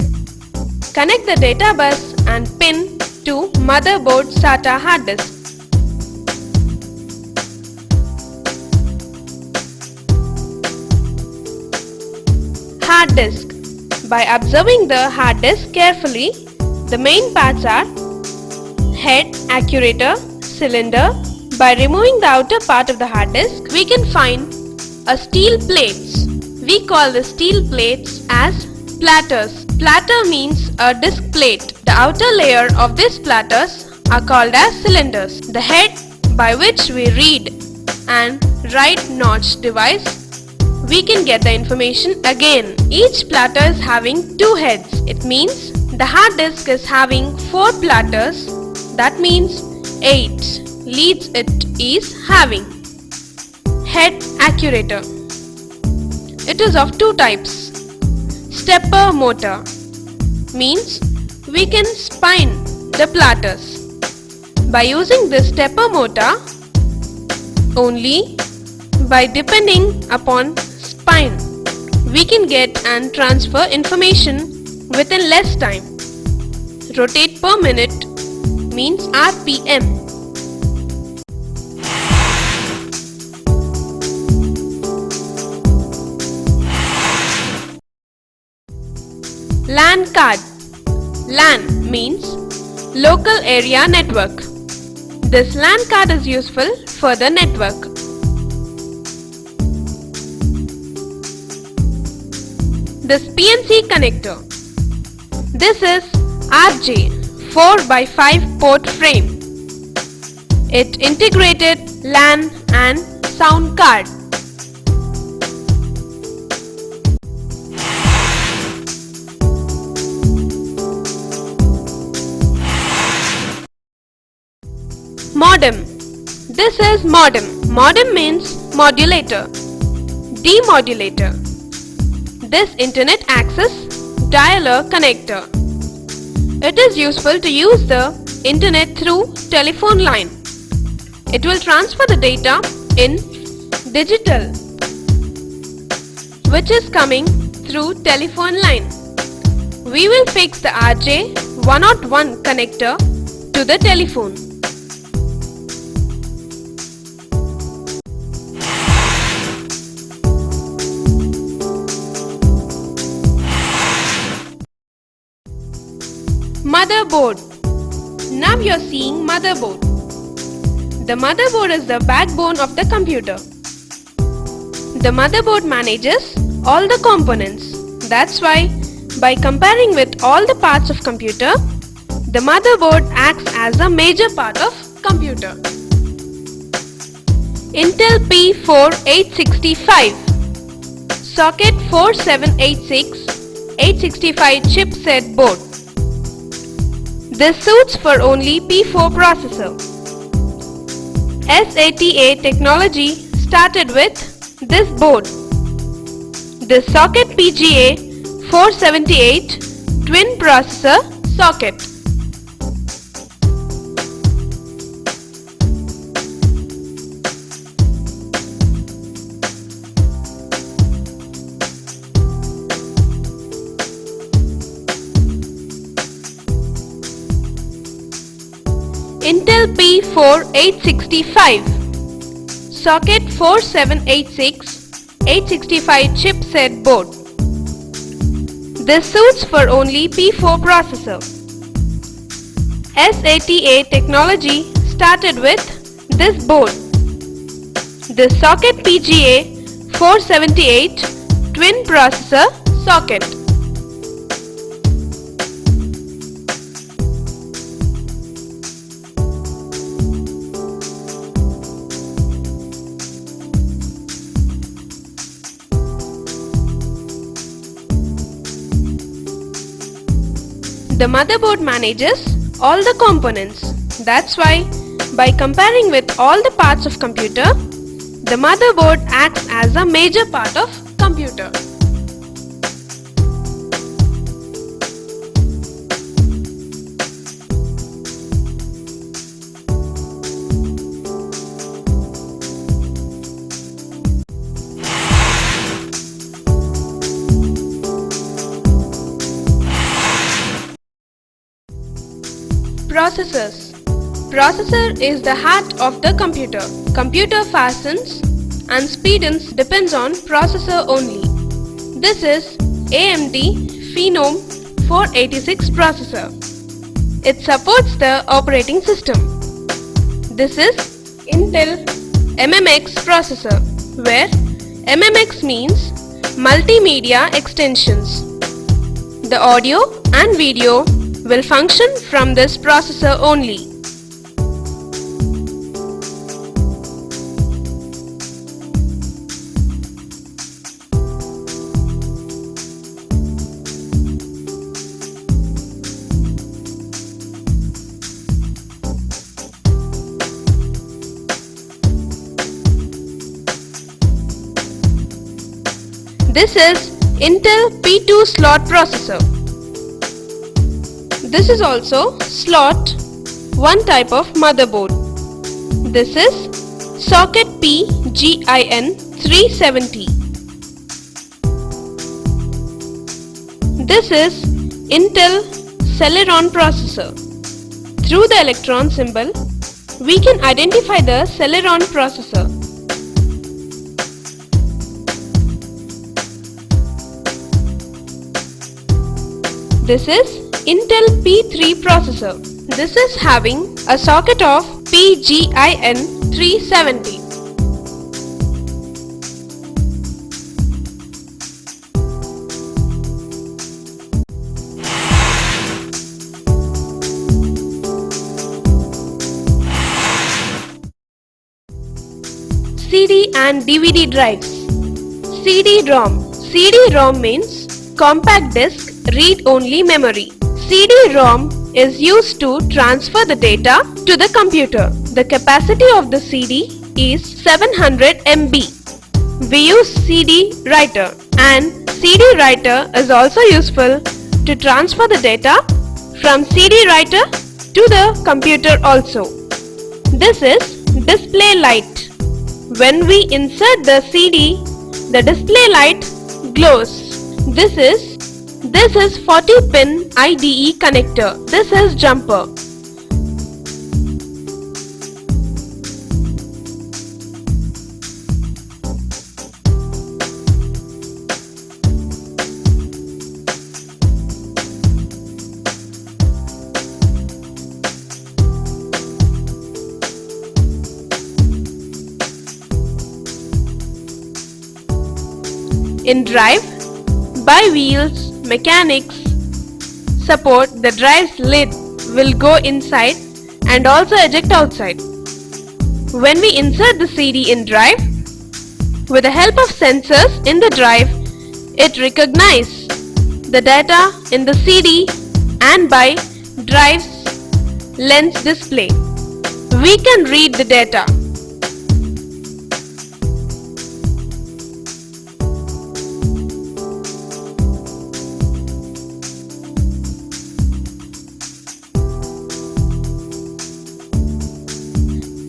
Connect the data bus and pin to motherboard SATA hard disk. Hard disk. By observing the hard disk carefully, the main parts are head, actuator, cylinder. By removing the outer part of the hard disk, we can find a steel plates. We call the steel plates as platters. Platter means a disk plate. The outer layer of these platters are called as cylinders. The head by which we read and write notch device, we can get the information again. Each platter is having 2 heads. It means the hard disk is having 4 platters. That means 8 leads it is having. head actuator. It is of two types. Stepper motor means we can spin the platters. By using this stepper motor, only by depending upon spine, we can get and transfer information within less time. Rotate per minute means RPM. LAN card. LAN means local area network. This LAN card is useful for the network. This PNC connector. This is RJ 4x5 port frame. It integrated LAN and sound card. Modem. This is modem. Modem means modulator, demodulator. This internet access dialer connector. It is useful to use the internet through telephone line. It will transfer the data in digital, which is coming through telephone line. We will fix the RJ101 connector to the telephone. Motherboard. Now you are seeing motherboard. The motherboard is the backbone of the computer. The motherboard manages all the components. That's why by comparing with all the parts of computer, the motherboard acts as a major part of computer. Intel P4 865, socket 4786, 865 chipset board. This suits for only P4 processor. SATA technology started with this board. This socket PGA 478 twin processor socket. Intel P4 865, socket 4786, 865 chipset board. This suits for only P4 processor. SATA technology started with this board. This socket PGA 478 twin processor socket. The motherboard manages all the components. That's why by comparing with all the parts of computer, the motherboard acts as a major part of computer. Processors. Processor is the heart of the computer. Computer fastens and speedens depends on processor only. This is AMD Phenom 486 processor. It supports the operating system. This is Intel MMX processor, where MMX means multimedia extensions. The audio and video will function from this processor only. This is Intel P2 slot processor. This is also slot 1 type of motherboard. This is socket PGIN 370. This is Intel Celeron processor. Through the electron symbol, we can identify the Celeron processor. This is Intel P3 processor. This is having a socket of PGIN 370. CD and DVD drives. CD-ROM. CD-ROM means compact disc read-only memory. CD-ROM is used to transfer the data to the computer. The capacity of the CD is 700 MB. We use CD writer, and CD writer is also useful to transfer the data from CD writer to the computer also. This is display light. When we insert the CD, the display light glows. This is 40-pin IDE connector. This is jumper. In drive, by wheels, mechanics support, the drive's lid will go inside and also eject outside. When we insert the CD in drive, with the help of sensors in the drive, it recognizes the data in the CD and by drive's lens display, we can read the data.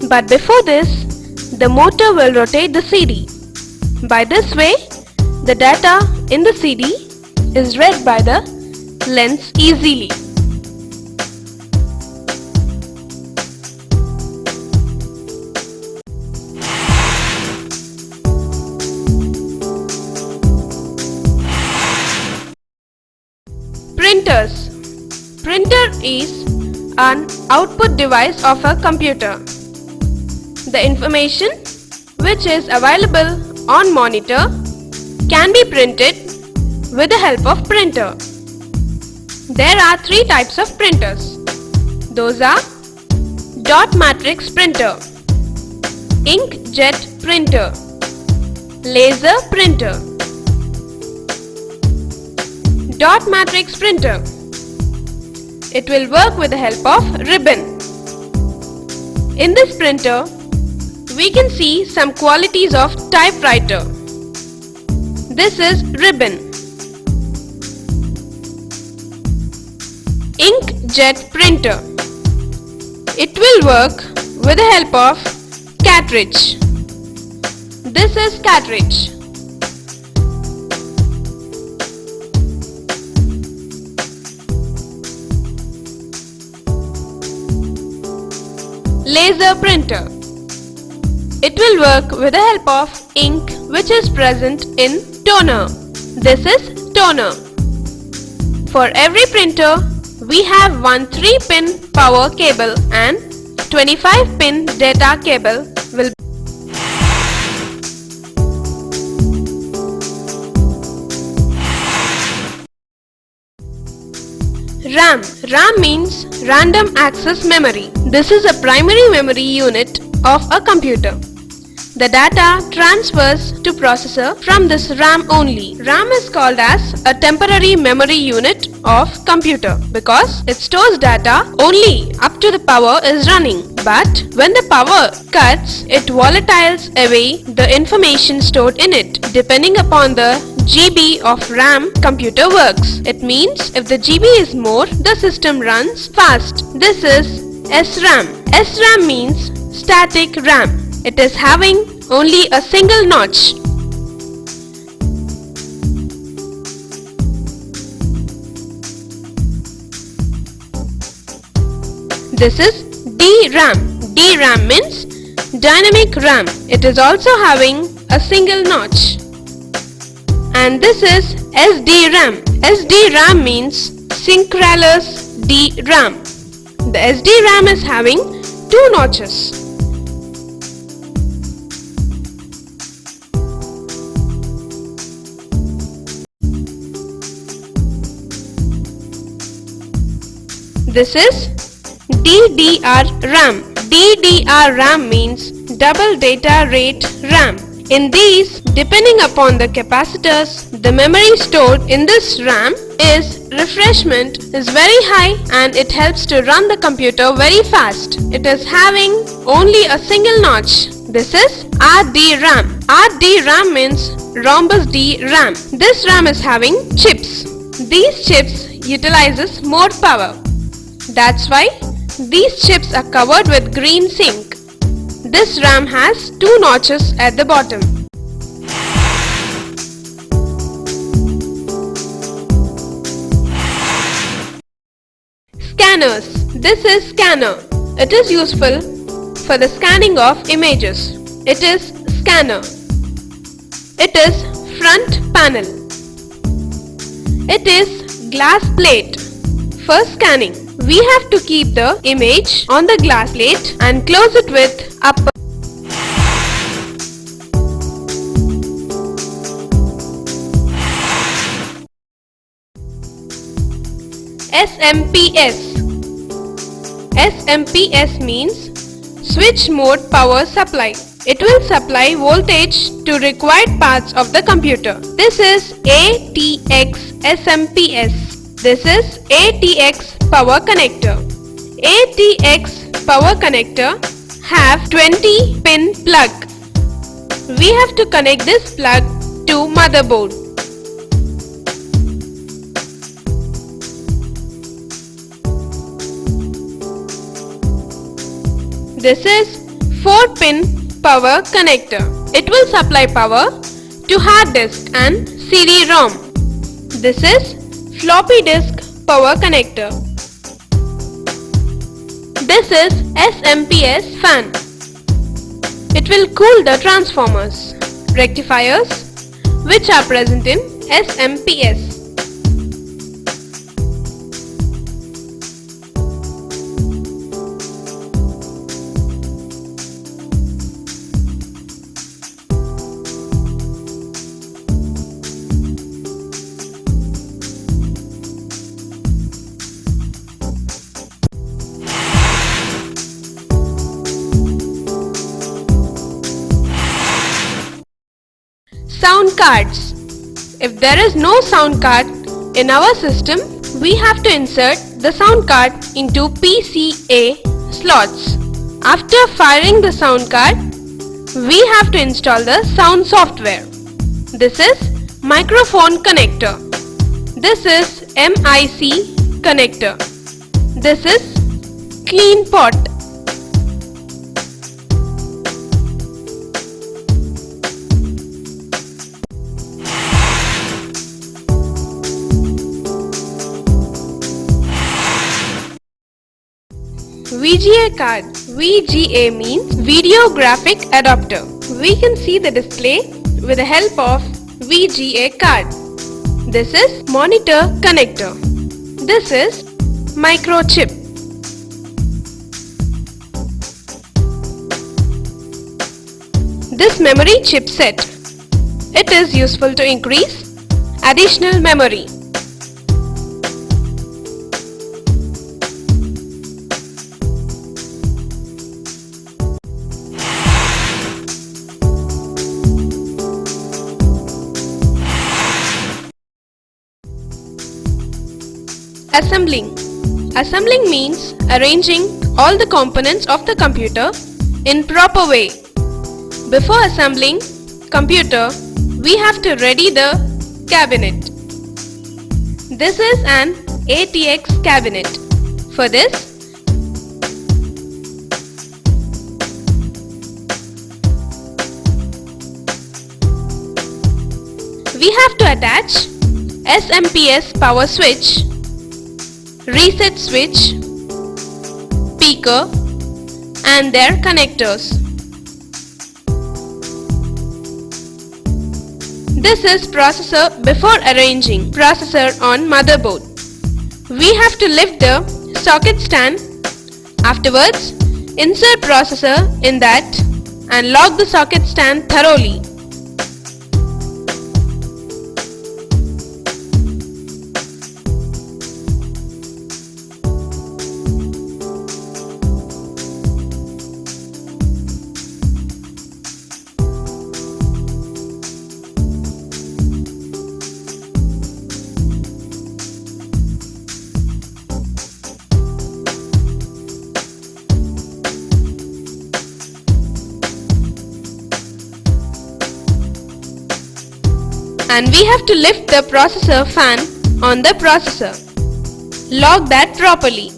But before this, the motor will rotate the CD. By this way, the data in the CD is read by the lens easily. Printers. Printer is an output device of a computer. The information which is available on monitor can be printed with the help of printer. There are 3 types of printers. Those are dot matrix printer, inkjet printer, laser printer. Dot matrix printer. It will work with the help of ribbon. In this printer, we can see some qualities of typewriter. This is ribbon. Inkjet printer. It will work with the help of cartridge. This is cartridge. Laser printer. It will work with the help of ink which is present in toner. This is toner. For every printer, we have one 3-pin power cable and 25-pin data cable will RAM. RAM means random access memory. This is a primary memory unit of a computer. The data transfers to processor from this RAM only. RAM is called as a temporary memory unit of computer because it stores data only up to the power is running. But when the power cuts, it volatiles away the information stored in it. Depending upon the GB of RAM computer works. It means if the GB is more, the system runs fast. This is SRAM. SRAM means static RAM. It is having only a single notch. This is DRAM. DRAM means dynamic RAM. It is also having a single notch. And this is SDRAM. SDRAM means synchronous DRAM. The SDRAM is having two notches. This is DDR-RAM. DDR-RAM means double data rate RAM. In these, depending upon the capacitors, the memory stored in this RAM refreshment is very high and it helps to run the computer very fast. It is having only a single notch. This is RDRAM. RDRAM means rhombus DRAM. This RAM is having chips. These chips utilizes more power. That's why these chips are covered with green zinc. This RAM has two notches at the bottom. Scanners. This is scanner. It is useful for the scanning of images. It is scanner. It is front panel. It is glass plate. For scanning, we have to keep the image on the glass plate and close it with upper. SMPS. SMPS means switch mode power supply. It will supply voltage to required parts of the computer. This is ATX SMPS. This is ATX power connector. ATX power connector have 20 pin plug. We have to connect this plug to motherboard. This is 4-pin power connector. It will supply power to hard disk and CD-ROM. This is floppy disk power connector. This is SMPS fan. It will cool the transformers, rectifiers which are present in SMPS. Sound cards. If there is no sound card in our system, we have to insert the sound card into PCA slots. After firing the sound card, we have to install the sound software. This is microphone connector. This is MIC connector. This is clean pot. VGA card. VGA means Video Graphic Adapter. We can see the display with the help of VGA card. This is monitor connector. This is microchip. This memory chipset. It is useful to increase additional memory. Assembling. Assembling means arranging all the components of the computer in proper way. Before assembling computer, we have to ready the cabinet. This is an ATX cabinet. For this, we have to attach SMPS power switch, reset switch, speaker and their connectors. This is processor before arranging processor on motherboard. We have to lift the socket stand. Afterwards, insert processor in that and lock the socket stand thoroughly. And we have to lift the processor fan on the processor. Lock that properly.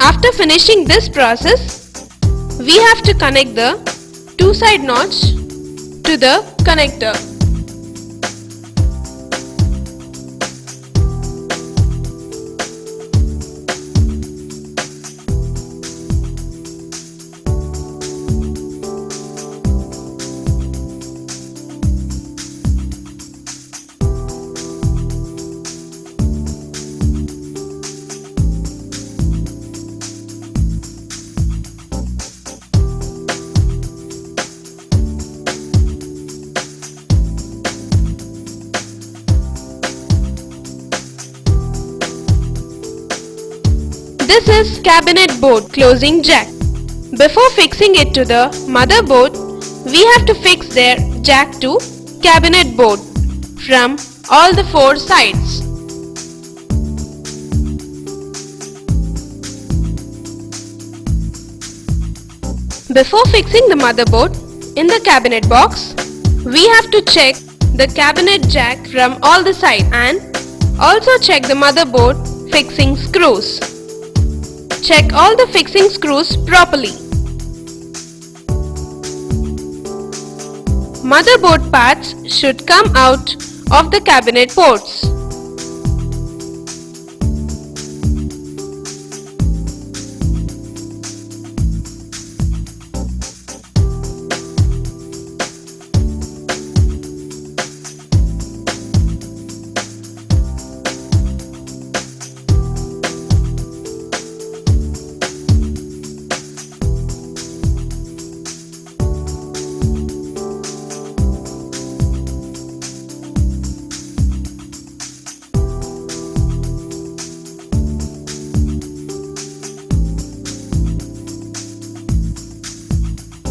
After finishing this process, we have to connect the two-side notch to the connector. This is cabinet board closing jack. Before fixing it to the motherboard, we have to fix their jack to cabinet board from all the four sides. Before fixing the motherboard in the cabinet box, we have to check the cabinet jack from all the sides and also check the motherboard fixing screws. Check all the fixing screws properly. Motherboard parts should come out of the cabinet ports.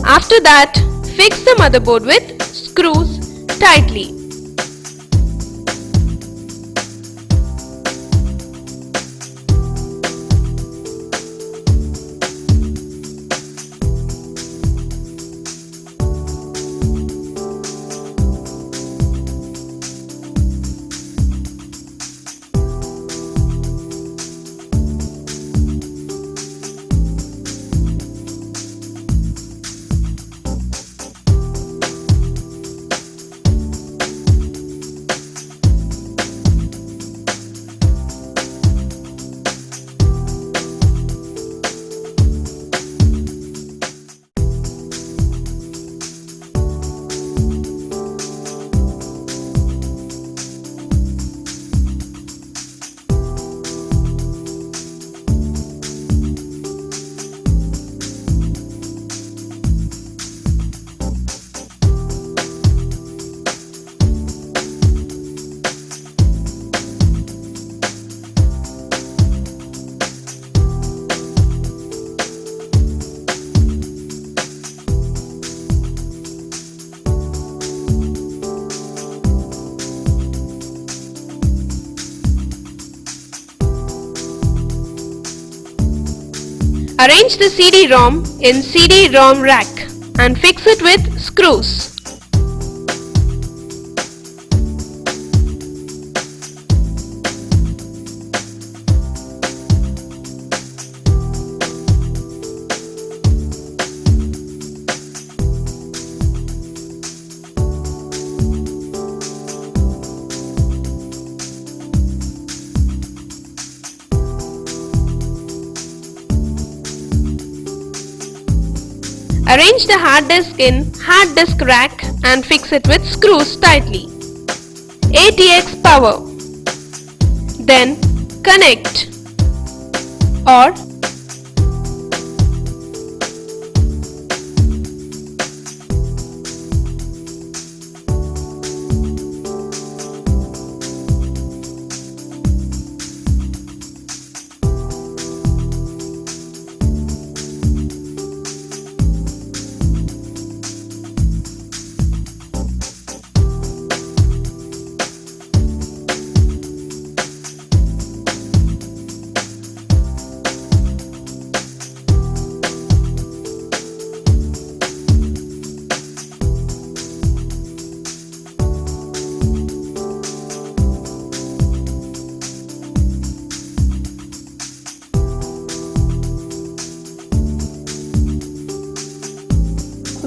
After that, fix the motherboard with screws tightly. Arrange the CD-ROM in CD-ROM rack and fix it with screws. Arrange the hard disk in hard disk rack and fix it with screws tightly. ATX power. Then connect or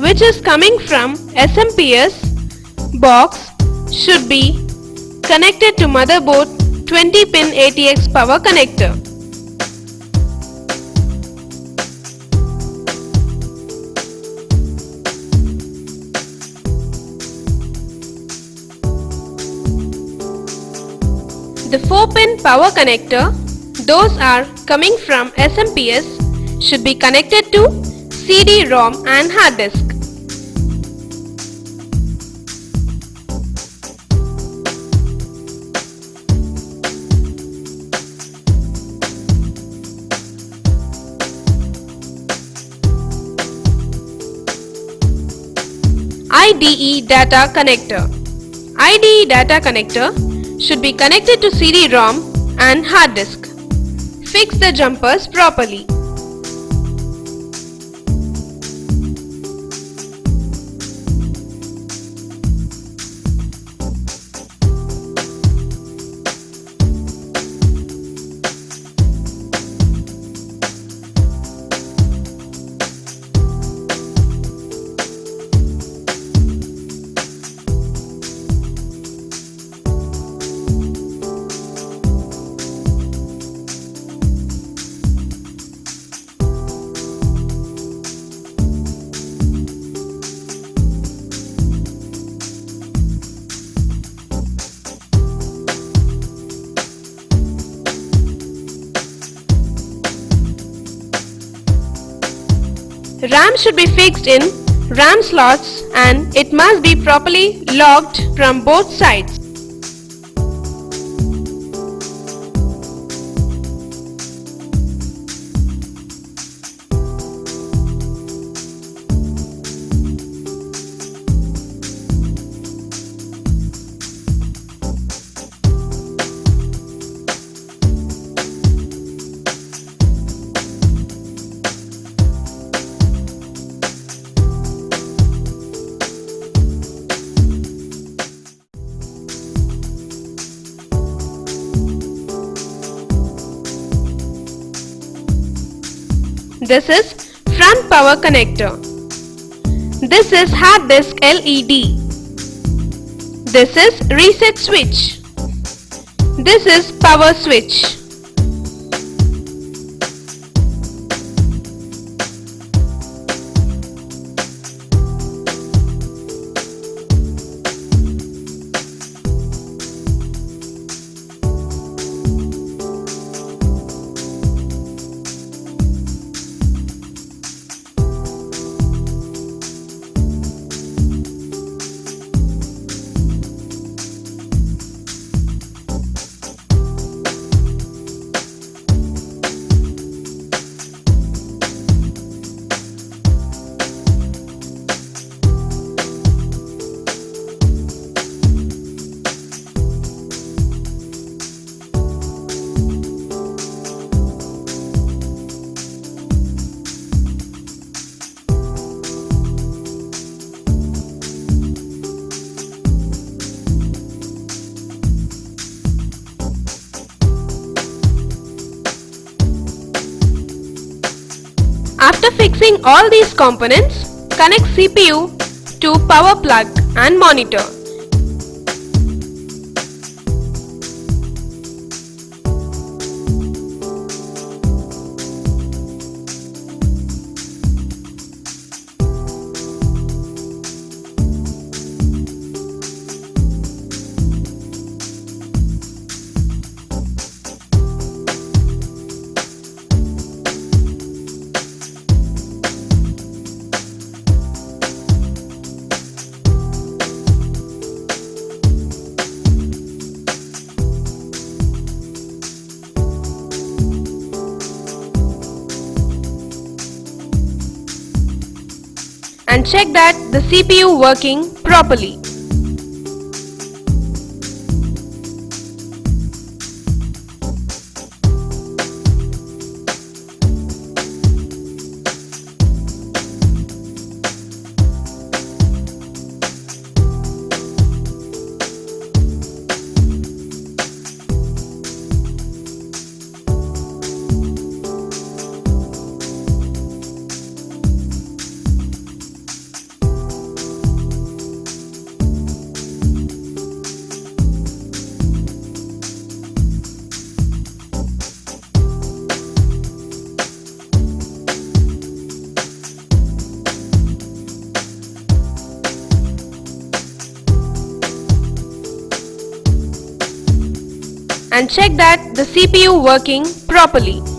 which is coming from SMPS box should be connected to motherboard 20-pin ATX power connector. The 4-pin power connector, those are coming from SMPS, should be connected to CD-ROM and hard disk. IDE data connector. IDE data connector should be connected to CD-ROM and hard disk. Fix the jumpers properly. RAM should be fixed in RAM slots and it must be properly locked from both sides. This is front power connector. This is hard disk LED. This is reset switch. This is power switch. After fixing all these components, connect CPU to power plug and monitor. And check that the CPU working properly. And check that the CPU working properly.